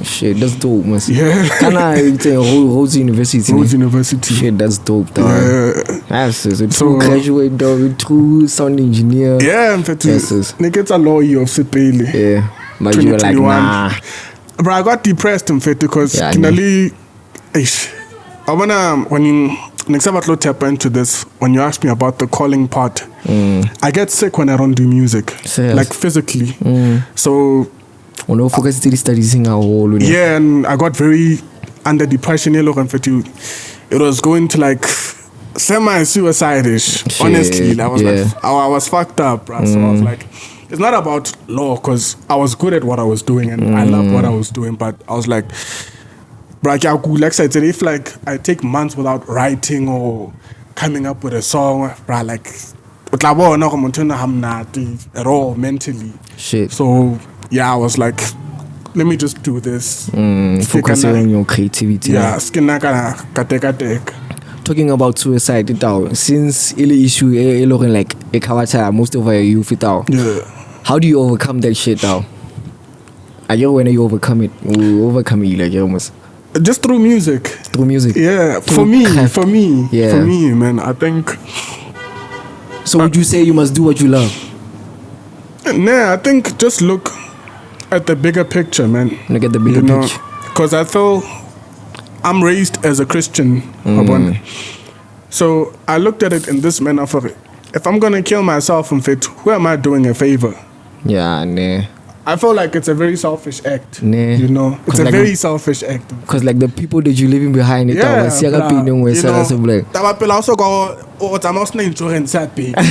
Shit, that's dope, man. Yeah. Can I say Rhodes University? Rhodes University. Shit, that's dope, dog. Yeah. That's a true graduate, dog. True sound engineer. Yeah, in fact, it's a lawyer of Sepele. Yeah. But you were like, nah. But I got depressed, in fact, because when you next time I tap into this, when you ask me about the calling part, I get sick when I don't do music. Like physically. So focus studies in our whole. Yeah, and I got very under depression. It was going to like semi-suicide-ish. Honestly, I was like, I was fucked up, bro. So I was like, it's not about law, because I was good at what I was doing and I loved what I was doing, but I was like, like I said, if like I take months without writing or coming up with a song, like at all mentally. Shit. So yeah, I was like, let me just do this. Focus on your creativity. Yeah, talking about suicide, since the issue like most of our youth, yeah. how do you overcome that shit now? I get when you overcome it, like almost. Just through music. Through music. Yeah, for me, man. I think. So would you say you must do what you love? Nah, I think just look at the bigger picture, man. Look at the bigger picture. Because I feel I'm raised as a Christian, so I looked at it in this manner. For if I'm gonna kill myself and fit, who am I doing a favor? Yeah, nah. I feel like it's a very selfish act. Nah. You know, it's a very selfish act. Because like the people that you're leaving behind it, yeah, also go it's almost no insurance at pay. I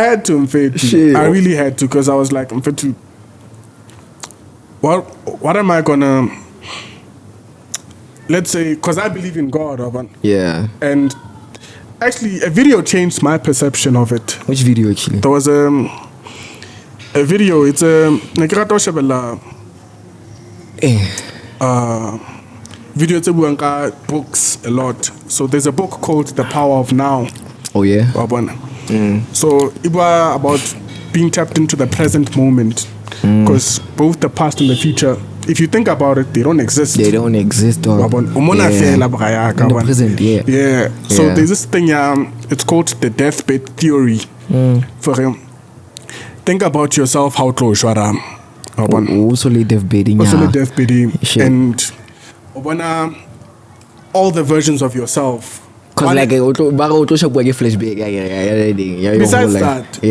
had to. I really had to, because I was like, what am I gonna, let's say, because I believe in God, yeah. And actually, a video changed my perception of it. Which video actually? There was a video. It's video books a lot. So there's a book called The Power of Now. Oh yeah. So it was about being tapped into the present moment, because both the past and the future, if you think about it, they don't exist. They don't exist, dog. In the present, yeah. Yeah. So there's this thing, it's called the deathbed theory. For think about yourself, how close you are. Also deathbedding. And all the versions of yourself. Because like flashback. Besides that,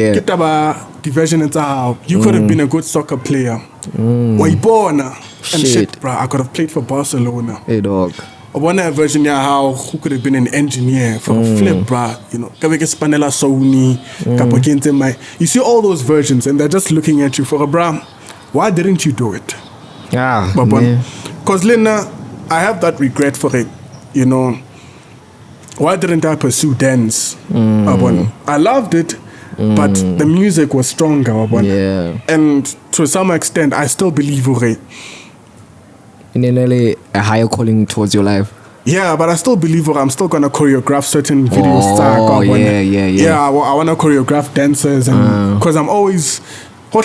the version is how you could have been a good soccer player. Born and shit, bro. I could have played for Barcelona. Hey, dog. One version, how who could have been an engineer for a flip, bro. You know, Sony, you see all those versions, and they're just looking at you for a bro. Why didn't you do it? Yeah. Because Lena, I have that regret for it. You know, why didn't I pursue dance? I loved it, but the music was stronger. Yeah. And to some extent, I still believe it. In a higher calling towards your life. Yeah, but I still believe I'm still gonna choreograph certain videos. Yeah, I want to choreograph dancers, and because I'm always. I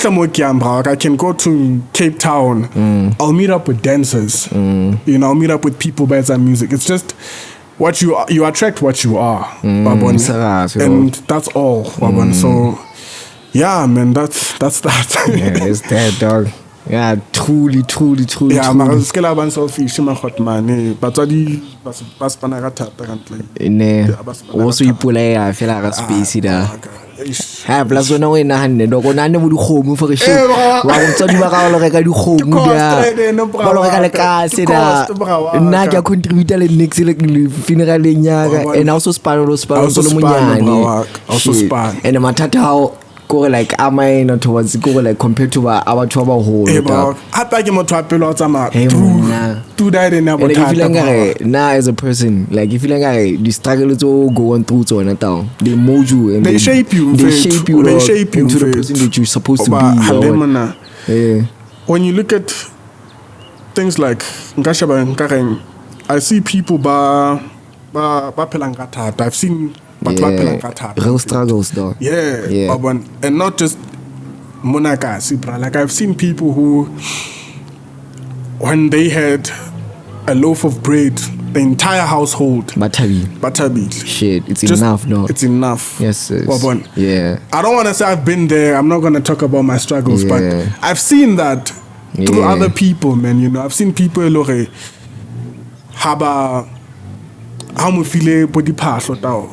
can go to Cape Town. I'll meet up with dancers. You know, I'll meet up with people by some music. It's just what you attract what you are. And that's all. So yeah, man, that's that. Yeah, it's that, dog. Yeah, truly. Yeah, I'm still selfish, man. But also you pull I feel like a space there. Ha plus when we na hanne do go na ne bo dikgomo for shit wa go tswa di ba ga lo reka dikgomo dia ba lo reka le ka se da nna ke contribute le next le funeral nyaka and also span lo monyane also span and mathata how go like am I not towards go like compared to our trouble whole hapa ke motho a pelo tsa ma to die in about now as a person, like if you like the struggle to go on through to town, they mold you and they shape you into the person that you're supposed to be. When you look at things like I see people I've seen real struggles though. Yeah. And not just Monaka, like I've seen people who, when they had a loaf of bread, the entire household Batabi. Shit, it's just enough, no? It's enough. Yes. Yeah. I don't want to say I've been there. I'm not going to talk about my struggles, but I've seen that through other people, man. You know, I've seen people haba how mu feel body pass dog.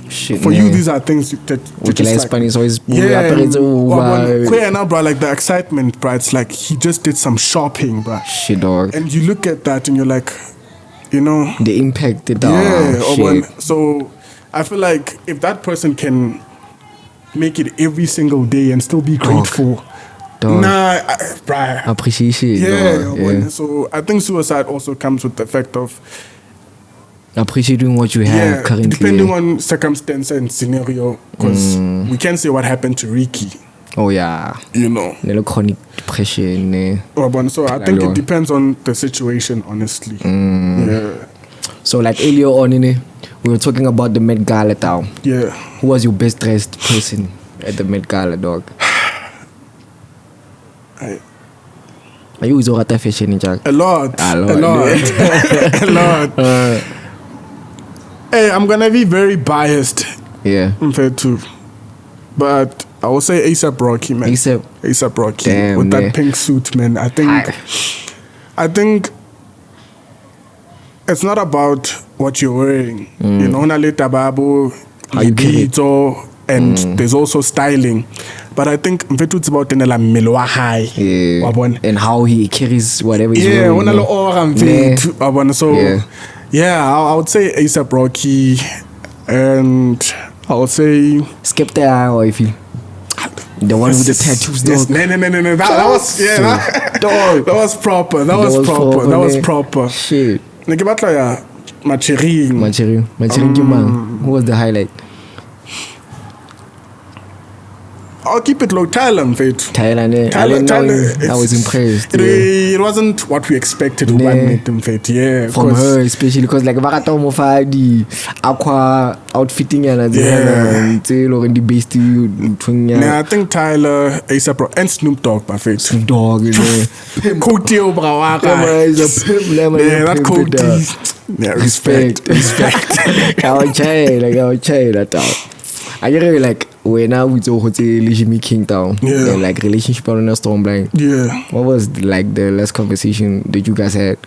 Shit, for you, these are things that just Spanish always bro, like the excitement, bro. It's like he just did some shopping, bro. Shit, dog. And you look at that and you're like, you know, the impact, the so I feel like if that person can make it every single day and still be grateful, appreciation. Yeah. So I think suicide also comes with the fact of appreciating what you have currently, depending on circumstance and scenario, because we can say what happened to Ricky. Oh yeah, you know, chronic depression. So I think it depends on the situation, honestly. Yeah. So like earlier on, we were talking about the Met Gala town. Yeah. Who was your best dressed person at the Met Gala, dog? Are you always at fashion, Jack? A lot. A lot. Hey, I'm gonna be very biased. Yeah. Compared to, but I will say A$AP Rocky, man. A$AP Rocky. Damn, with that pink suit, man. I think it's not about what you're wearing. You know, how you carry it, and there's also styling. But I think it's about and how he carries whatever he's wearing. So I would say A$AP Rocky, and I would say Skepta, or if you the one with the tattoos. No. That was proper. That was proper. Shit. Machiring. Who was the highlight? I'll keep it low. Tyler, Tyler, I was impressed. It wasn't what we expected. From her, especially because like the aqua outfitting and the best. I think Tyler, A$AP and Snoop Dogg, perfect. Snoop Dogg, Coatio Brawaka. That Coatio. Respect. I would try that out. I get really like when I was over to Jimmy King Town, like relationship on a storm blind. Yeah. What was like the last conversation that you guys had?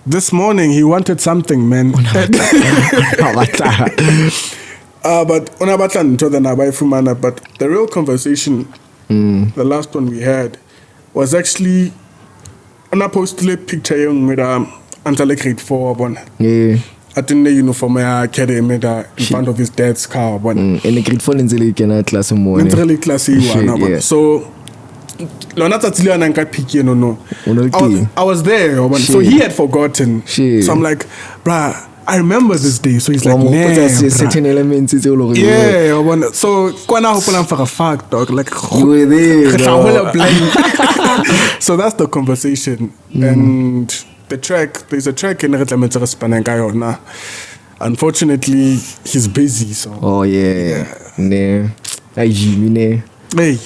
This morning he wanted something, man. But the real conversation, the last one we had, was actually on a posted picture with until grade 4 one. Yeah. I think the uniform I carry in front of his dad's car. In the grade 4 in cannot class more. Really classy one. So I was there. So he had forgotten. So I'm like, bruh, I remember this day. So he's like, nah, certain elements is all over. So for a fact, dog. Like you were there. So that's the conversation. And there's a track in Retlametera. Unfortunately, he's busy. So. Oh yeah. Hey,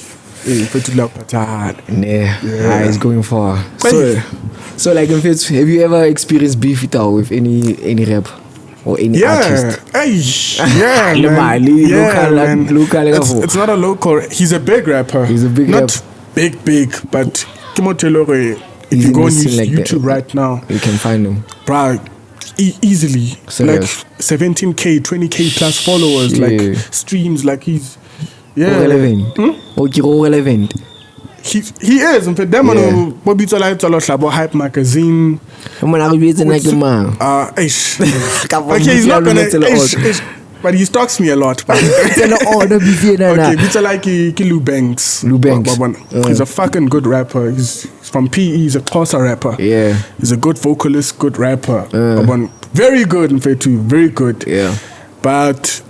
it's going far. So like, have you ever experienced beef with any rap or any artist? Local. It's not a local. He's a big rapper. Not big, but if you go on YouTube right now, you can find him. Bro, easily. Like 17K, 20K plus followers, like streams, like he's relevant. Relevant. He is. In fact, Bobby Tola Hype Magazine. Okay, he's not gonna. But he stalks me a lot. Okay, it's like Lou Banks. He's a fucking good rapper. He's from PE. He's a closer rapper. Yeah. He's a good vocalist, good rapper. Very good, in fact, too. Very good. Yeah. But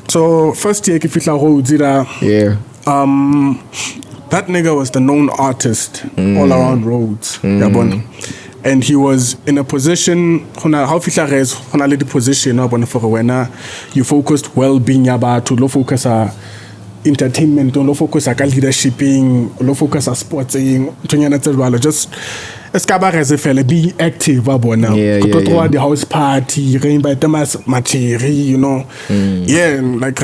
so first year, that nigga was the known artist all around roads. And he was in a position, position you focused well-being to focus on entertainment, to focus on leadershiping, to focus on sporting, just be active, the house party, by Thomas Macheri, you know. Like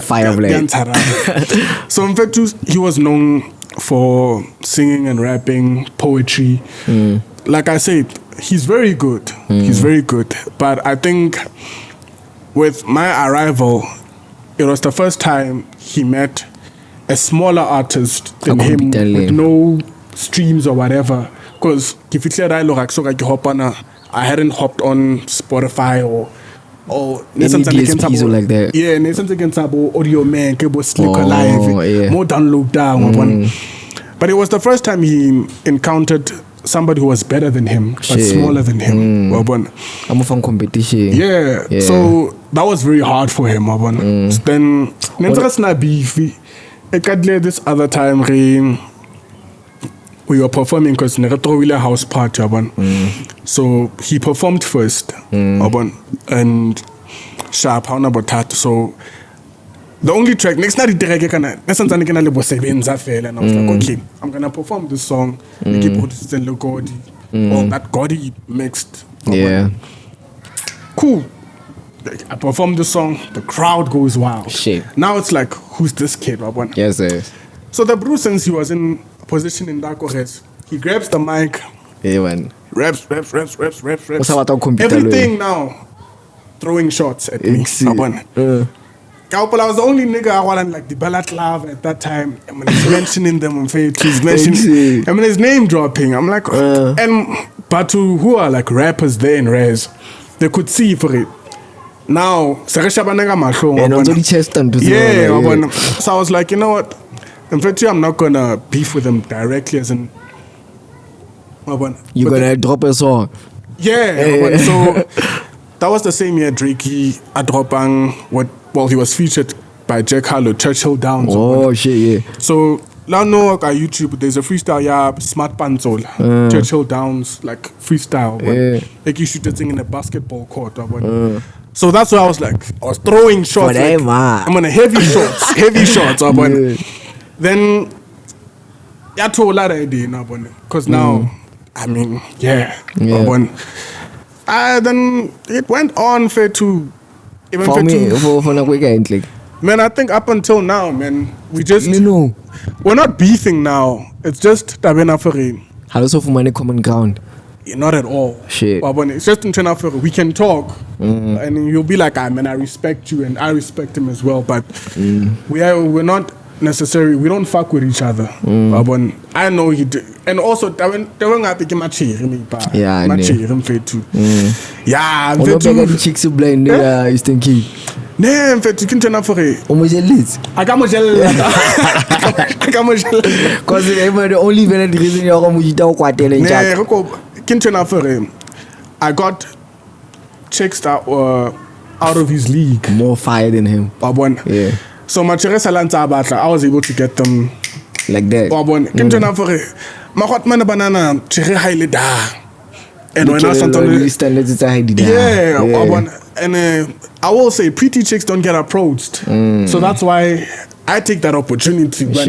Fire. So in fact, he was known for singing and rapping, poetry. Like I said, he's very good. He's very good. But I think with my arrival, it was the first time he met a smaller artist than him with no streams or whatever. Because I hadn't hopped on Spotify or any DSPs like that. Yeah, Nathan's against Audio Man, Slick Alive, more download down. But it was the first time he encountered somebody who was better than him, but smaller than him. I'm from competition. Yeah, so that was very hard for him. Then, this other time, we were performing because we had a house party. So he performed first. And Sharp, how about that? So the only track, next night, and I was like, okay, I'm going to perform this song. All that Godi mixed. Yeah. Cool. I performed the song, the crowd goes wild. Shit. Now it's like, who's this kid? Yes, yes. So the Bruce, since he was in a position in Darko Heads, he grabs the mic. Yeah, man. Raps. Everything now. Throwing shots at me. I was the only nigga I wanted like the Ballad Love at that time. I mean, he's mentioning them on Facebook. He's mentioning, I mean, his name dropping. I'm like, but to who are like rappers there in Res, they could see for it. Now, so I was like, you know what? In fact, I'm not gonna beef with them directly, as in. You're gonna drop a song. Yeah, so that was the same year Drakey Adropang he was featured by Jack Harlow, Churchill Downs. Oh shit, yeah. So now no on YouTube, there's a freestyle, Smart Panzol, Churchill Downs, like freestyle. Like you shoot the thing in a basketball court. So that's why I was like, I was throwing shots. Like, I'm gonna heavy shots. Then I told a lot of idea now, because now, I mean, then it went on for two. Even for me, for a weekend, like. Man, I think up until now, man, we're not beefing now. It's just Tabena Ferrin. How does for money common ground? Not at all. Shit. But it's just in Ferrin. We can talk, and you'll be like, man, I respect you, and I respect him as well. But we're not necessarily. We don't fuck with each other. I know he did, and also they won't have to give my cheer me, but my cheer him for too. Yeah, I'm for too. The chicks are blind. Is thinking. Nee, in fait, tu can't turn for it. I got my gel. Because the only reason you're going to do quite a lot. I got chicks that were out of his league. More fire than him. Yeah. So my I was able to get them like that. My hot man banana highly da. And when I and I will say pretty chicks don't get approached. So that's why I take that opportunity. Because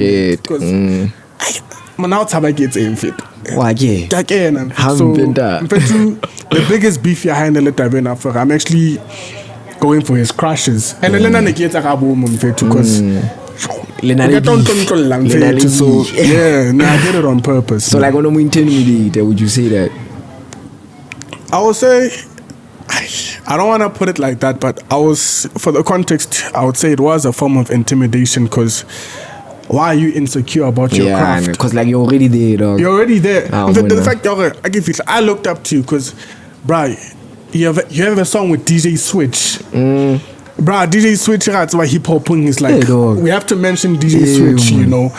now I get in fit. Why, yeah. So, the biggest beef behind the letter for I'm actually going for his crushes. And then I get a because so yeah, I did it on purpose. So like when I'm intimidated, would you say that? I would say I don't want to put it like that, but for the context, I would say it was a form of intimidation because why are you insecure about your craft? Because like you're already there, dog. You're already there. The fact I looked up to you because, bruh, you have a song with DJ Switch. Bruh, DJ Switch, that's why hip hop is like, we have to mention DJ Switch, you know.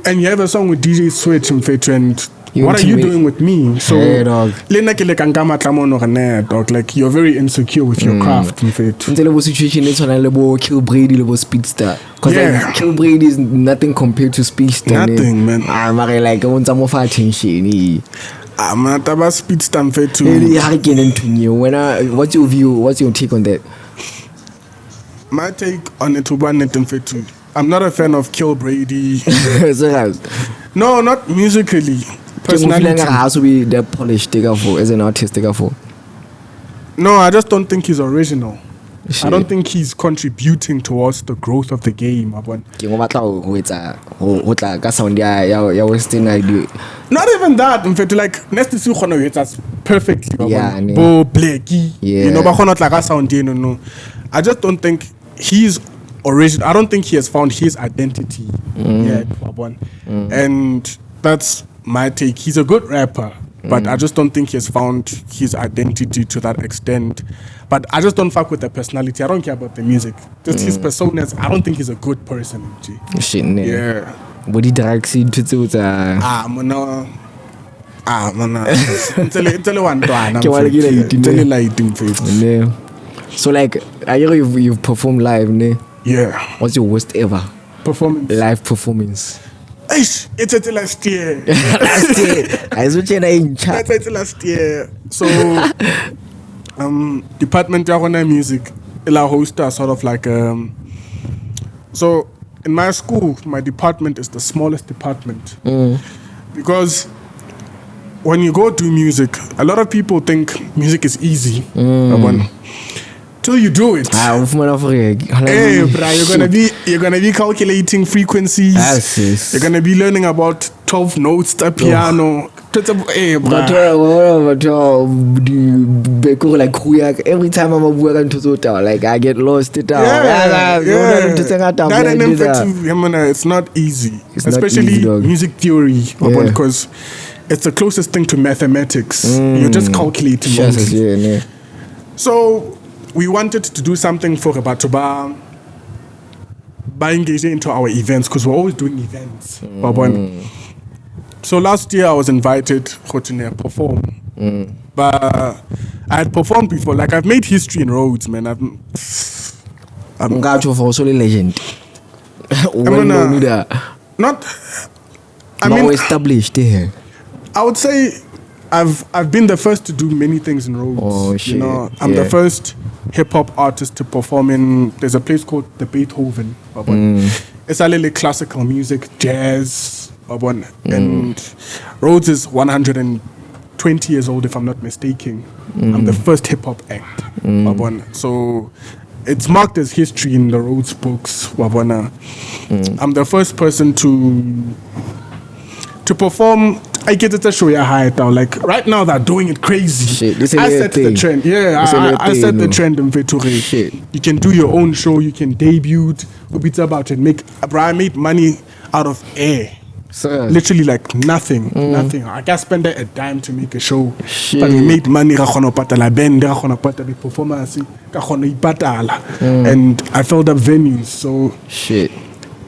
And you have a song with DJ Switch and what are you doing with me? So, like you're very insecure with your craft. Until the situation is when I Kill Brady, Speedster. Because like, Kill Brady is nothing compared to Speedster. Nothing, man. I'm like, I want some of attention. I'm not about Speedster. What's your view? What's your take on that? My take on it, I'm not a fan of Kill Brady. No, not musically. Personality. Has to be the polished as an artist. No, I just don't think he's original. I don't think he's contributing towards the growth of the game. Not even that. In fact, like next to you, that's perfectly. Yeah, Bo Blakey. You know, no. I just don't think he's original. I don't think he has found his identity yet. And that's my take. He's a good rapper, but I just don't think he has found his identity to that extent. But I just don't fuck with the personality. I don't care about the music. Just his personas. I don't think he's a good person. Shit, yeah. Body drag scene to Mona. So like, I hear you've performed live, ne? Yeah. What's your worst ever performance? Live performance. It's last year. Last year. It's last year. So, Department of Music, ila host sort of like so in my school, my department is the smallest department because when you go do music, a lot of people think music is easy. Till you do it. Hey, bro, you're gonna be calculating frequencies. You're gonna be learning about 12 notes, the piano. Hey, bro. Every time I'm working to like I get lost. It's not easy, it's especially not easy, music theory, because it's the closest thing to mathematics. You're just calculating. So we wanted to do something for Abatoba by engaging into our events because we're always doing events. So last year I was invited to perform. But I had performed before. Like I've made history in Rhodes, man. I'm also a legend. Not established here. I would say I've been the first to do many things in Rhodes. Oh shit! You know, I'm the first hip hop artist to perform in. There's a place called the Beethoven. It's a little classical music, jazz, and Rhodes is 120 years old, if I'm not mistaken. I'm the first hip hop act. So it's marked as history in the Rhodes books. I'm the first person to perform. I get it to show you high down. Like right now, they're doing it crazy. I set the trend. Yeah, I set the trend in Veture. You can do your own show. You can debut. It's about it. I made money out of air. Literally like nothing. I can't spend a dime to make a show. But we made money. The performance. And I filled up venues. So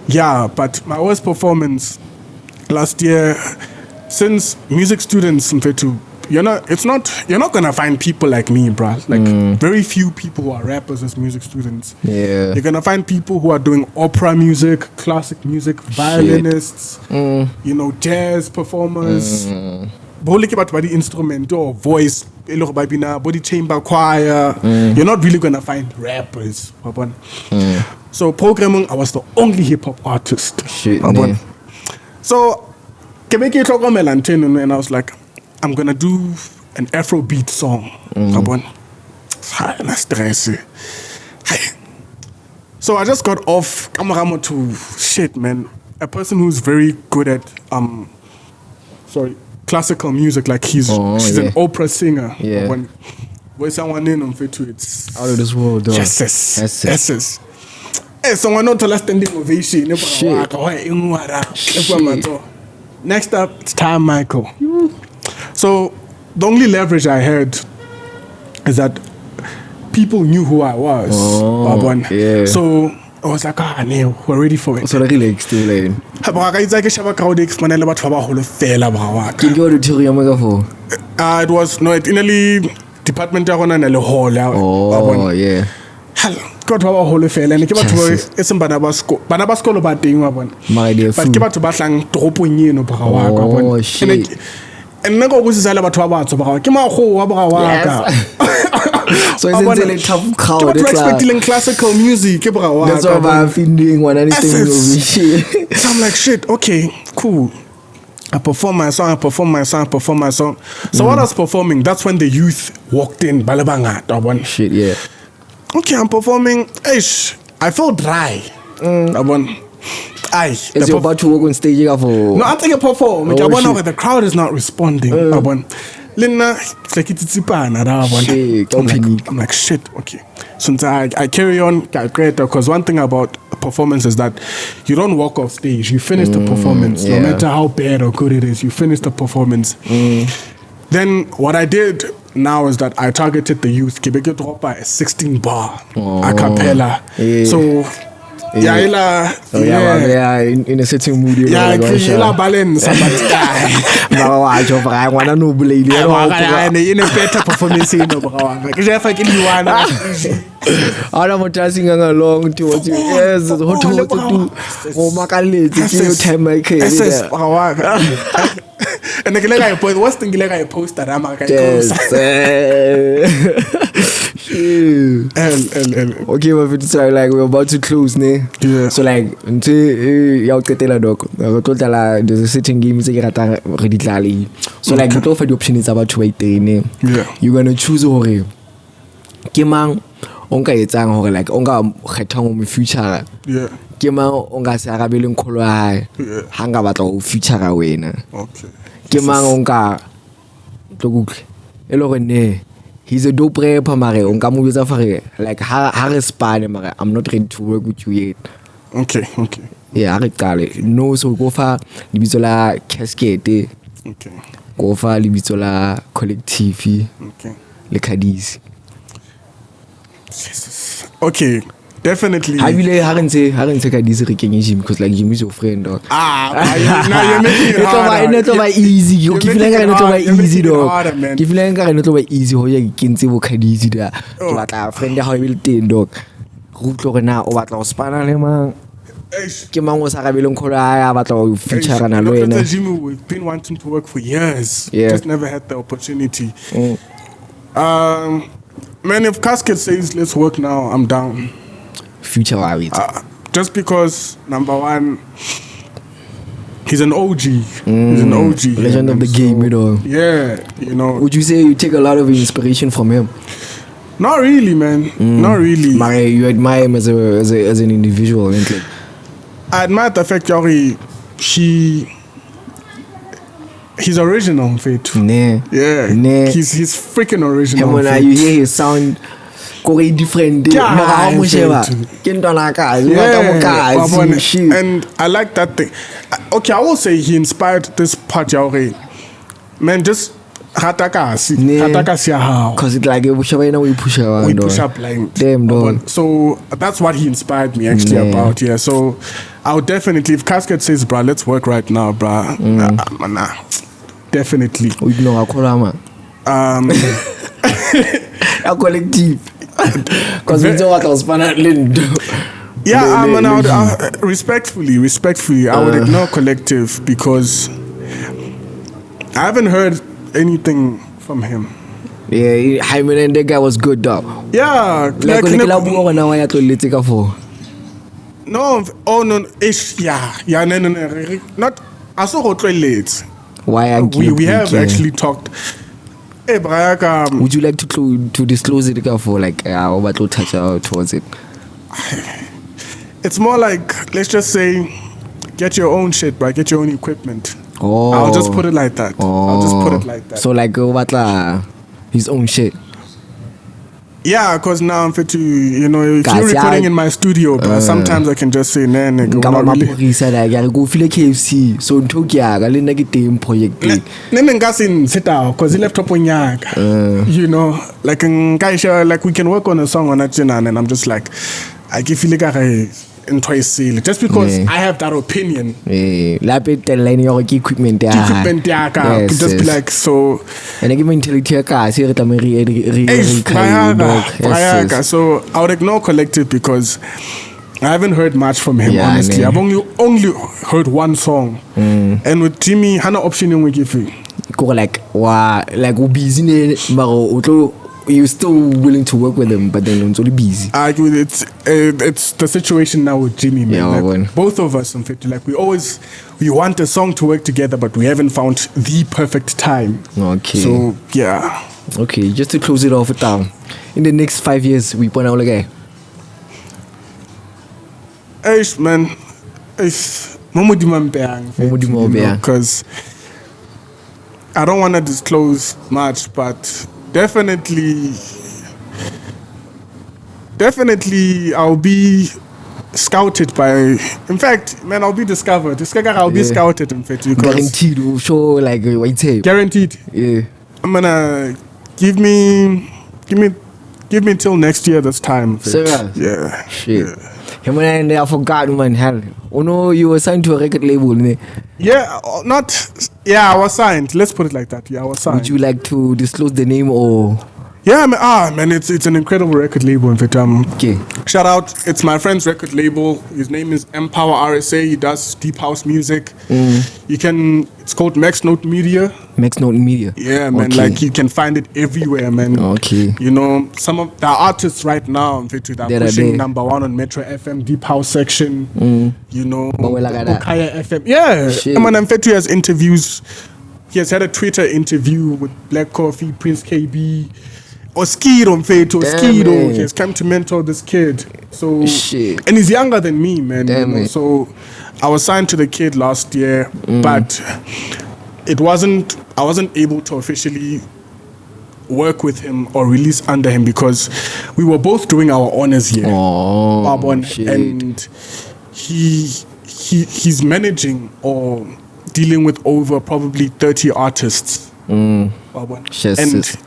yeah, but my worst performance last year. Since music students, you're not gonna find people like me, bruh. Like very few people who are rappers as music students. Yeah, you're gonna find people who are doing opera music, classic music, violinists, jazz performers. But about the instrument or voice, body chamber choir. You're not really gonna find rappers. So programming, I was the only hip hop artist. So. And I was like, I'm gonna do an Afrobeat song. So I just got off to shit, man. A person who's very good at classical music, like she's an opera singer. Where's someone in on fit to it's out of this world, dog. Yes. Hey, someone not to last standing ovation. Next up, it's Time Michael. So the only leverage I had is that people knew who I was. So I was like, we're ready for it. So like explain. It was department God wa hole fela ne ke batho e seng bana ba sekolo ba teng wa bona but ke batho ba tlang toropong eno ba wa ka bona and nna go botsa le batho ba batso ba ke mago wa ba wa ka so it's a tough crowd expecting classical music ke ba wa that's what I'm feeling when anything will be shit. So I'm like shit, okay, cool. I perform my song. So while I was performing, that's when the youth walked in. Balabanga, shit, yeah. Okay, I'm performing. I feel dry. As you're about to walk on stage, you have no, I think I perform. The crowd is not responding. Lina, it's like it's I'm like, shit, okay. So I carry on, great, because one thing about a performance is that you don't walk off stage. You finish the performance, no matter how bad or good it is. You finish the performance. Then what I did now is that I targeted the youth. Kibeke drop by a 16 bar a cappella. So in a certain mood. Balance. I want to know in a better performance. I'm dancing along towards you. Yes, what to do? Oh, my God, time my case. And the post, what's the I post that I'm okay, but it's like we're about to close, ne? Yeah. So like until there's a certain game ready. So like the offer the option is about to wait there, ne? Yeah. You're gonna choose hore. Kemang onka etsang hore like onka kgethang mo future. Yeah. Kemang onka se arabeleng kholo ya hae. Hanga batla o future wena. Okay. Kemang onka tlokutle. Elo ne. He's a dope rapper, mare. Like, mare. I'm not ready to work with you yet. Okay. Yeah, no, so go for Libizola Cascade. Okay. Go for Libizola Collective. Okay. Le Cadiz. Jesus. Okay. Definitely. I really haven't said Cadiz Jim because like Jim is your friend, dog. Now you're making it harder. It's not easy. You keep like not easy, dog. Keep like not easy. How you can say what Cadiz there? But our friend, how will take, dog. Root na o batla o spana le mang. Ke mang o sa rabeleng khola ya batla o feature na lo ena. We've been wanting to work for years. Yeah. Just never had the opportunity. Man, if Casket says let's work now, I'm down. Future just because number one, he's an OG. He's an OG. Legend of the game, you know. Yeah, you know. Would you say you take a lot of inspiration from him? Not really, man. Not really. You admire him as an individual, isn't it? I admire the fact that he's original, Faith. Nah. Yeah. Nah. He's freaking original. And when you hear his sound, different. And I like that thing. Okay, I will say he inspired this part, man. Just because it's like we push up like damn dog. So that's what he inspired me actually about. Yeah. So I would definitely, if Casket says, "Bruh, let's work right now, bruh," nah, definitely. We know a collective. Because we don't want to yeah, respectfully, I would ignore collective because I haven't heard anything from him. Yeah, I mean, that guy was good, dog. Yeah, like no, oh no, yeah, no, not. I saw late. Why we have actually talked. Hey, Brian, would you like to disclose it for like what to touch out towards it? It's more like, let's just say, get your own shit, bro. Get your own equipment. Oh, I'll just put it like that. So like what his own shit. Yeah, because now I'm fit to, you know, if you're recording in my studio, but sometimes I can just say, nah, nigga, go feel like KFC. So, I didn't get the project. Because he left up on you know, like we can work on a song on that, and I'm just like, I give you like just because I have that opinion. Equipment, just be like so. And I give mentality so I would ignore collective because I haven't heard much from him, honestly. I've only heard one song. And with Jimmy, Hana option we give you. Like busy, you're still willing to work with him, but then it's only busy. It's the situation now with Jimmy, man. Like, both of us, like we want a song to work together, but we haven't found the perfect time. Okay. So yeah. Okay, just to close it off down. In the next 5 years, we put out again. Eish, man. Eish. Because I don't want to disclose much, but definitely I'll be scouted by. In fact, man, I'll be discovered. I'll be scouted. In fact, guaranteed. Show like what say. Guaranteed. Yeah. I'm gonna give me till next year. This time. Serious? Yeah. Shit. Yeah. Him and I forgot, man. Hell, oh no, you were signed to a record label, ne? Yeah, I was signed. Let's put it like that. Yeah, I was signed. Would you like to disclose the name or? Yeah, man, it's an incredible record label. In fact, okay. Shout out, it's my friend's record label. His name is Empower RSA. He does deep house music. It's called Max Note Media. Max Note Media. Yeah, man, okay. like you can find it everywhere, man. Okay. You know, some of the artists right now, in fact, they're pushing number 1 on Metro FM deep house section. You know, Kaya FM. Yeah, man, in fact, he has interviews. He has had a Twitter interview with Black Coffee, Prince KB. Oskido, He has come to mentor this kid. So, and he's younger than me, man. You know? So, I was signed to the kid last year, but I wasn't able to officially work with him or release under him because we were both doing our honors here. And he's managing or dealing with over probably 30 artists. And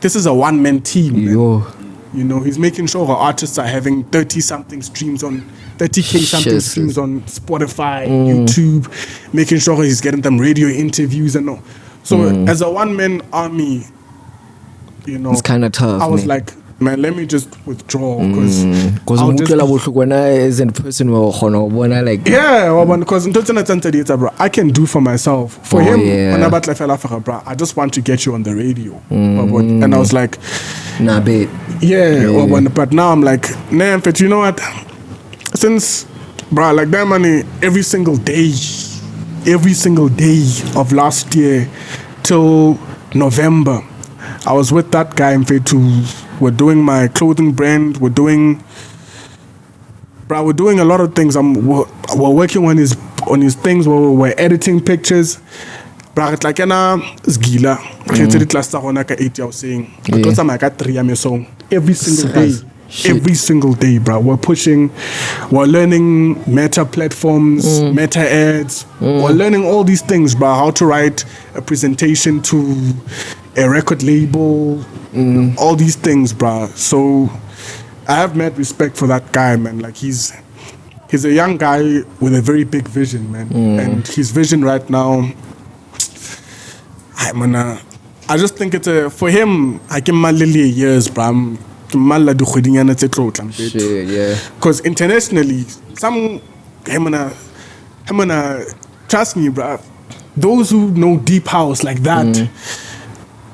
this is a one-man team. You know, he's making sure our artists are having 30-something streams on 30K something streams on Spotify, YouTube, making sure he's getting them radio interviews and all. So as a one-man army, you know, it's kind of tough. I was like, man, let me just withdraw because as a person like because bro, I can do for myself. For him, bro, I just want to get you on the radio. And I was like, but now I'm like, nah, but you know what? Since, bro, like that money every single day of last year till November, I was with that guy in Fetu. We're doing my clothing brand. We're doing a lot of things. We're working on his things. We're editing pictures. Bro, it's like it's gila. I was saying, every single day. Every single day, bro. We're learning meta platforms, meta ads. We're learning all these things, bro. How to write a presentation to a record label, all these things, bro. So I have mad respect for that guy, man. Like he's a young guy with a very big vision, man. And his vision right now, I just think it's for him. I give my Lily years, bro. Because internationally, trust me, bro. Those who know deep house like that.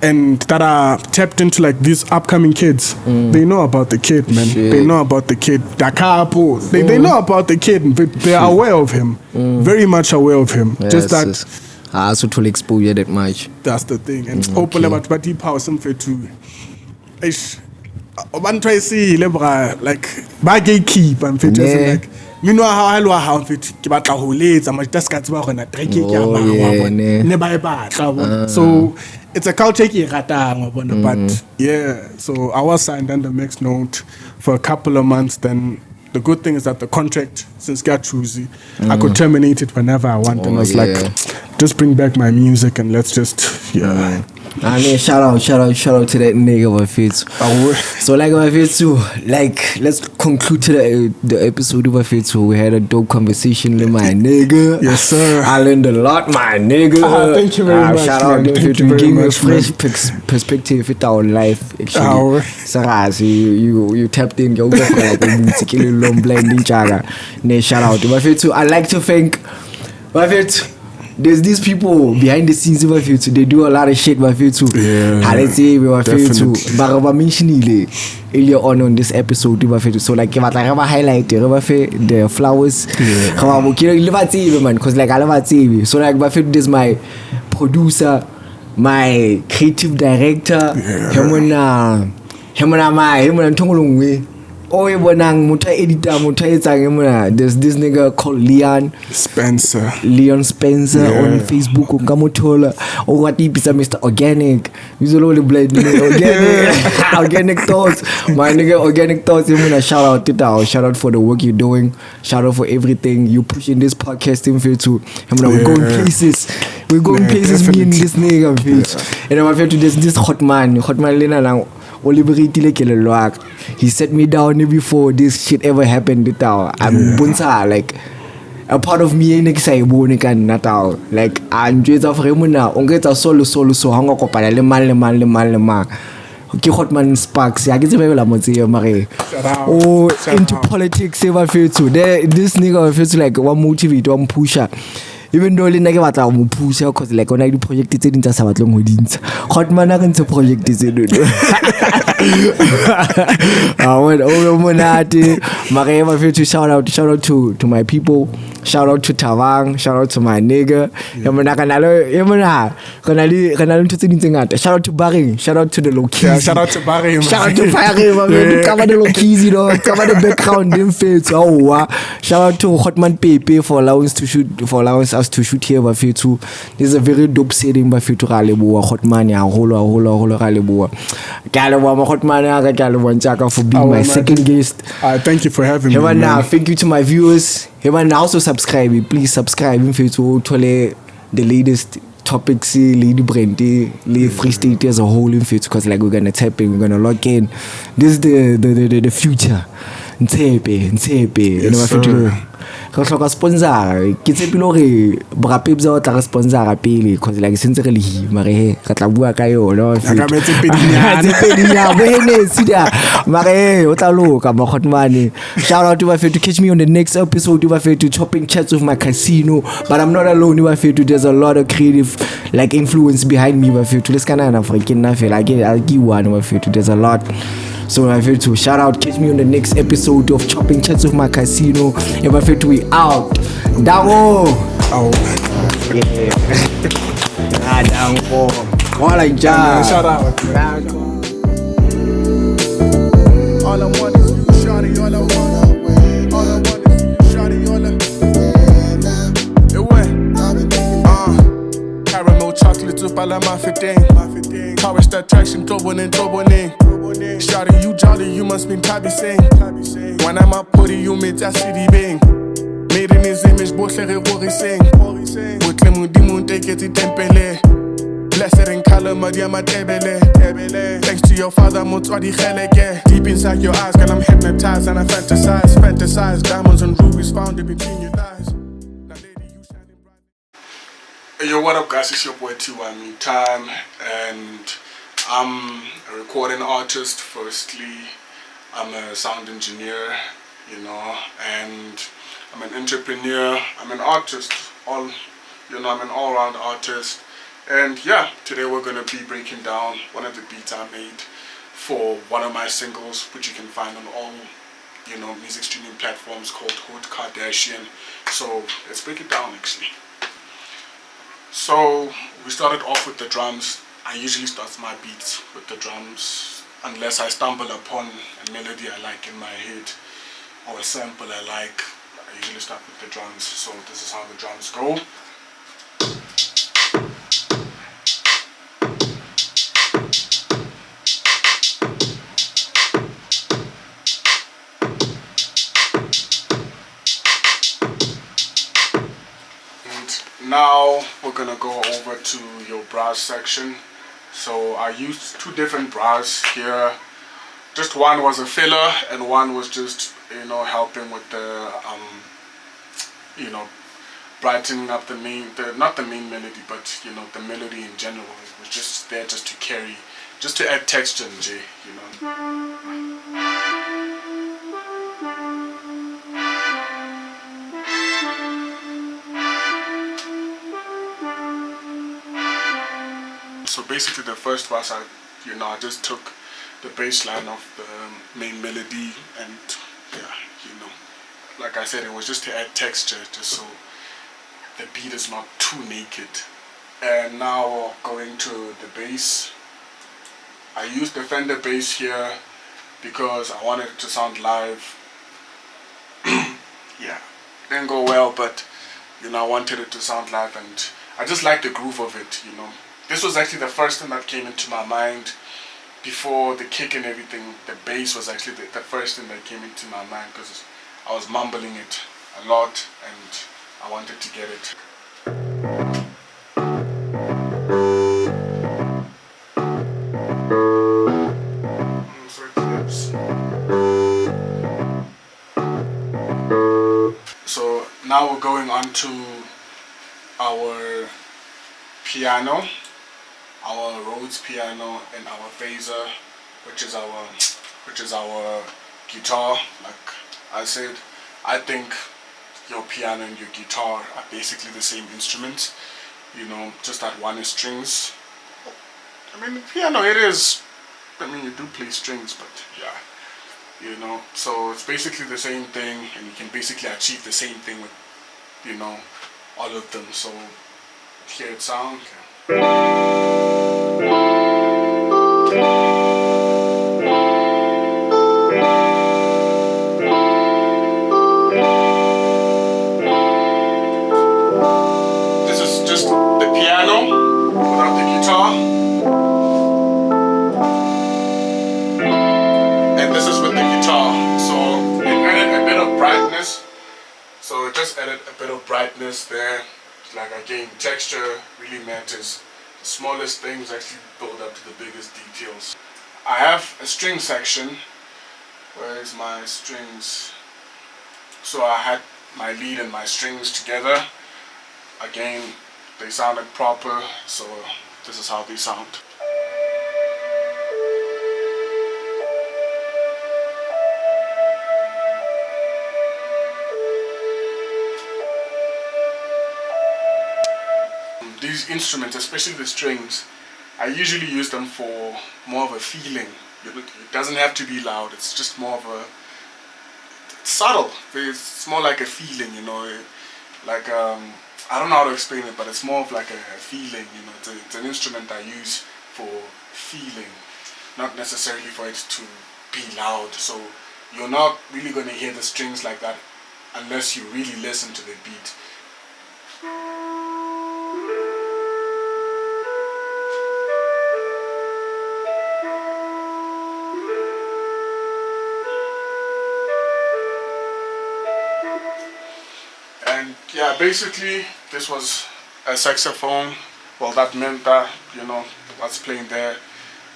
And that are tapped into like these upcoming kids, they know about the kid, man. They know about the kid. They know about the kid, but they are aware of him, very much aware of him. Just that. I also told exposure that much. That's the thing. And open about deep house and for to. One try see like by gatekeep and fit like. You know how I know how fit about the whole late. I'm just got to on a so it's a culture but yeah. So I was signed under Max Note for a couple of months. Then the good thing is that the contract, since got choosy, I could terminate it whenever I want. And I was like, just bring back my music and let's just I mean, shout out to that nigga, my face. So like my face too, like let's conclude to the episode of my face too. We had a dope conversation with my nigga. Yes sir. I learned a lot, my nigga. Thank you very much. Shout out to you. Give me a fresh perspective with our life. Actually, Sarah, you tapped in your like a musical long blending chaga. Shout out to my face too. I like to thank my face. There's these people behind the scenes of you too. They do a lot of shit with you too. Let's say we were too. But we mentioned earlier on this episode with you. So like if I highlight the flowers, man, because like I love TV. So like this is my producer, my creative director, him and Tongolungwe. Oh, there's this nigga called Leon Spencer on Facebook. Oh, what deep is Mr. Organic? He's all the blood. Organic thoughts. My nigga, organic thoughts. Shout out to that. Shout out for the work you're doing. Shout out for everything you pushing this podcasting for too. We're going places. We're going places. Me and this nigga. And I'm afraid to this hot man Lena now. He set me down before this shit ever happened. I'm bunsa like a part of me ain't excited like I'm just of Remuna on get a solo so hang up le man okay hot man sparks I get a Mare into politics ever feel too there this nigga feels like one motivate one pusher. Even though le batla mo push cause like on di project tse dintsa sa batlong ho dintsha hot man a ntse project tse do monate mare ma feel to shout out to my people, shout out to Tavang, shout out to my nigga shout out to Barry, shout out to the low keys, shout out to Barry, cover the low keys, cover the background in face. Shout out to Hotman Pepe for allowing us to shoot here by too. This is a very dope setting by to Raleboa Hotman ya holo Raleboa Galawa Hotman Galawan for being my second guest. Thank you for having me. Now, thank you to my viewers. Also subscribe. Please subscribe to the latest topics, Lady Brandy, Lady Free State as a whole in fit because like we're gonna tap in, we're gonna log in. This is the future. Ntepe. Ka hloka sponsor ke tsepile hore brapebza o tla re sponsor pele cause like sentse re le mare ka tla bua ka yona ka metse pedinya bene sida mare o tla loka ba khotmane. Shout out to my friend to catch me on the next episode. My friend to chopping chats with my casino, but I'm not alone. My friend to there's a lot of creative like influence behind me. My friend to this kind of African na feel like I'll give one. My friend to there's a lot. So I feel to shout out, catch me on the next episode of Chopping Chats with my casino. And I feel to be out. Dango. Yeah. Dango. Wala ja. Shout out. All I want is you, shawty. All I want is you, shawty. Caramel chocolate to pala mafeting. Power star traction, toboning. Shawty, you jolly, you must be Tabi sing. When I'm up, put you made a city bang. Made in his image, both like a sing. Put Lemon take it to Tempele. Blessed in color, Madiama Tebele. Thanks to your father, Motwadi Heleke. Deep inside your eyes, girl, I'm hypnotized and I fantasize. Diamonds and rubies found in between your thighs. Now, lady, you shining bright. Hey, yo, what up, guys? It's your boy T1 Time, and I'm a recording artist. Firstly, I'm a sound engineer, and I'm an entrepreneur. I'm an artist. I'm an all-round artist. And yeah, today we're gonna be breaking down one of the beats I made for one of my singles, which you can find on all, music streaming platforms, called Hood Kardashian. So let's break it down actually. So we started off with the drums. I usually start my beats with the drums unless I stumble upon a melody I like in my head or a sample I like. I usually start with the drums. So this is how the drums go. Now we're gonna go over to your brass section. So I used two different brass here. Just one was a filler and one was just helping with the brightening up not the main melody, but the melody in general. It was just there just to carry, just to add texture, So basically the first verse, I just took the bass line of the main melody and like I said, it was just to add texture, just so the beat is not too naked, And now going to the bass. I used the Fender bass here because I wanted it to sound live. Yeah, didn't go well, but you know, I wanted it to sound live, and I just like the groove of it, you know. This was actually the first thing that came into my mind before the kick and everything. The bass was actually the first thing that came into my mind because I was mumbling it a lot and I wanted to get it. So it clips. So now we're going on to our piano, our Rhodes piano, and our phaser, which is our guitar. Like I said, I think your piano and your guitar are basically the same instrument, you know, just that one is strings. I mean, the piano, it is, I mean, you do play strings, but yeah, you know, so it's basically the same thing, and you can basically achieve the same thing with, you know, all of them. So hear it sound. This is just the piano without the guitar, and this is with the guitar. So it added a bit of brightness. So it just added a bit of brightness there. Like again, texture really matters. The smallest things actually build up to the biggest details. I have a string section. Where is my strings? So I had my lead and my strings together. Again, they sounded proper, so this is how they sound. These instruments, especially the strings, I usually use them for more of a feeling. It doesn't have to be loud, it's just more of a, it's subtle. It's more like a feeling, you know, like I don't know how to explain it, but it's more of like a feeling, you know. It's an instrument I use for feeling, not necessarily for it to be loud. So you're not really going to hear the strings like that unless you really listen to the beat. And yeah, basically this was a saxophone. Well, that meant that, you know, what's playing there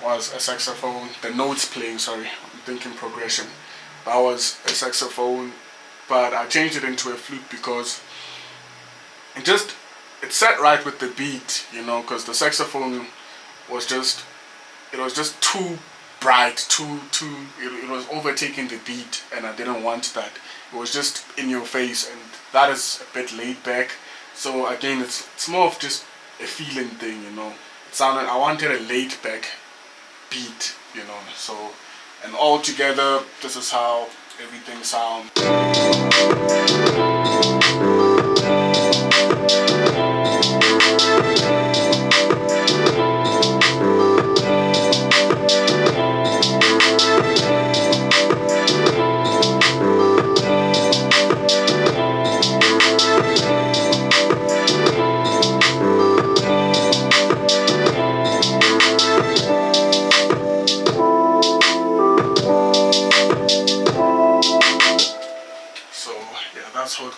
was a saxophone. The notes playing, sorry, I'm thinking progression. That was a saxophone, but I changed it into a flute because it sat right with the beat, you know, because the saxophone was just, it was just too bright, it was overtaking the beat, and I didn't want that. It was just in your face, and that is a bit laid back. So again, it's more of just a feeling thing, you know. I wanted a laid back beat, you know. So, and all together, this is how everything sounds.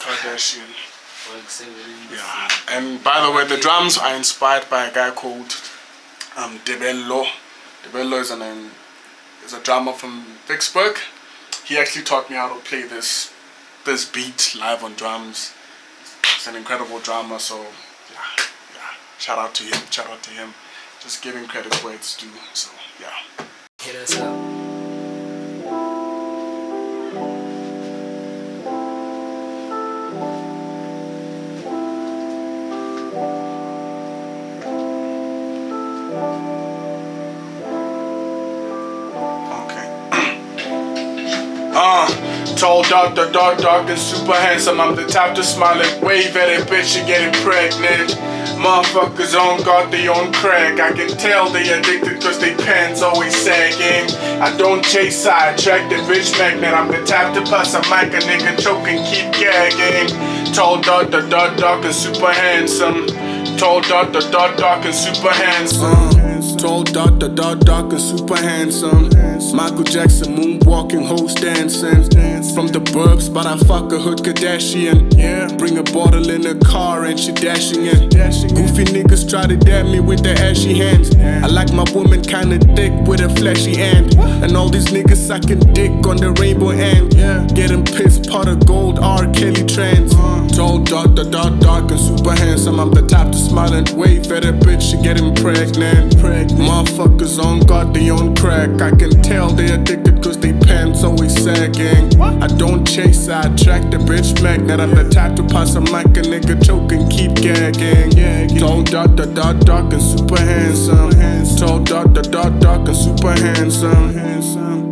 Kardashian. Yeah, and by the way, the drums are inspired by a guy called Debello. Debello is a drummer from Vicksburg. He actually taught me how to play this beat live on drums. He's an incredible drummer, so yeah, shout out to him. Just giving credit where it's due. So yeah. Hit us up. Tall, dark, and super handsome. I'm the type to smile and wave at a bitch, she getting pregnant. Motherfuckers on guard, they on crack. I can tell they addicted cause they pants always sagging. I don't chase, sidetrack the bitch magnet. I'm the type to pass a mic, a nigga choke and keep gagging. Tall, dark, and super handsome. Tall, dark, and super handsome. Tall, dark, and super handsome. Michael Jackson moonwalking, hoes dancing. From the burbs, but I fuck a hood Kardashian. Bring a bottle in a car and she dashing in. Goofy niggas try to dab me with their ashy hands. I like my woman kinda thick with a flashy hand. And all these niggas sucking dick on the rainbow end. Getting pissed, pot of gold, R. Kelly trends. Tall, dark, and super handsome. I'm the type to smile and wave at a bitch, she getting pregnant. Motherfuckers on guard, they on crack. I can tell they addicted cause they pants always sagging. I don't chase, I attract the bitch magnet. I'm the type to pass a mic, a nigga choke and keep gagging. Tall, dark, and super handsome. Tall, dark, and super handsome.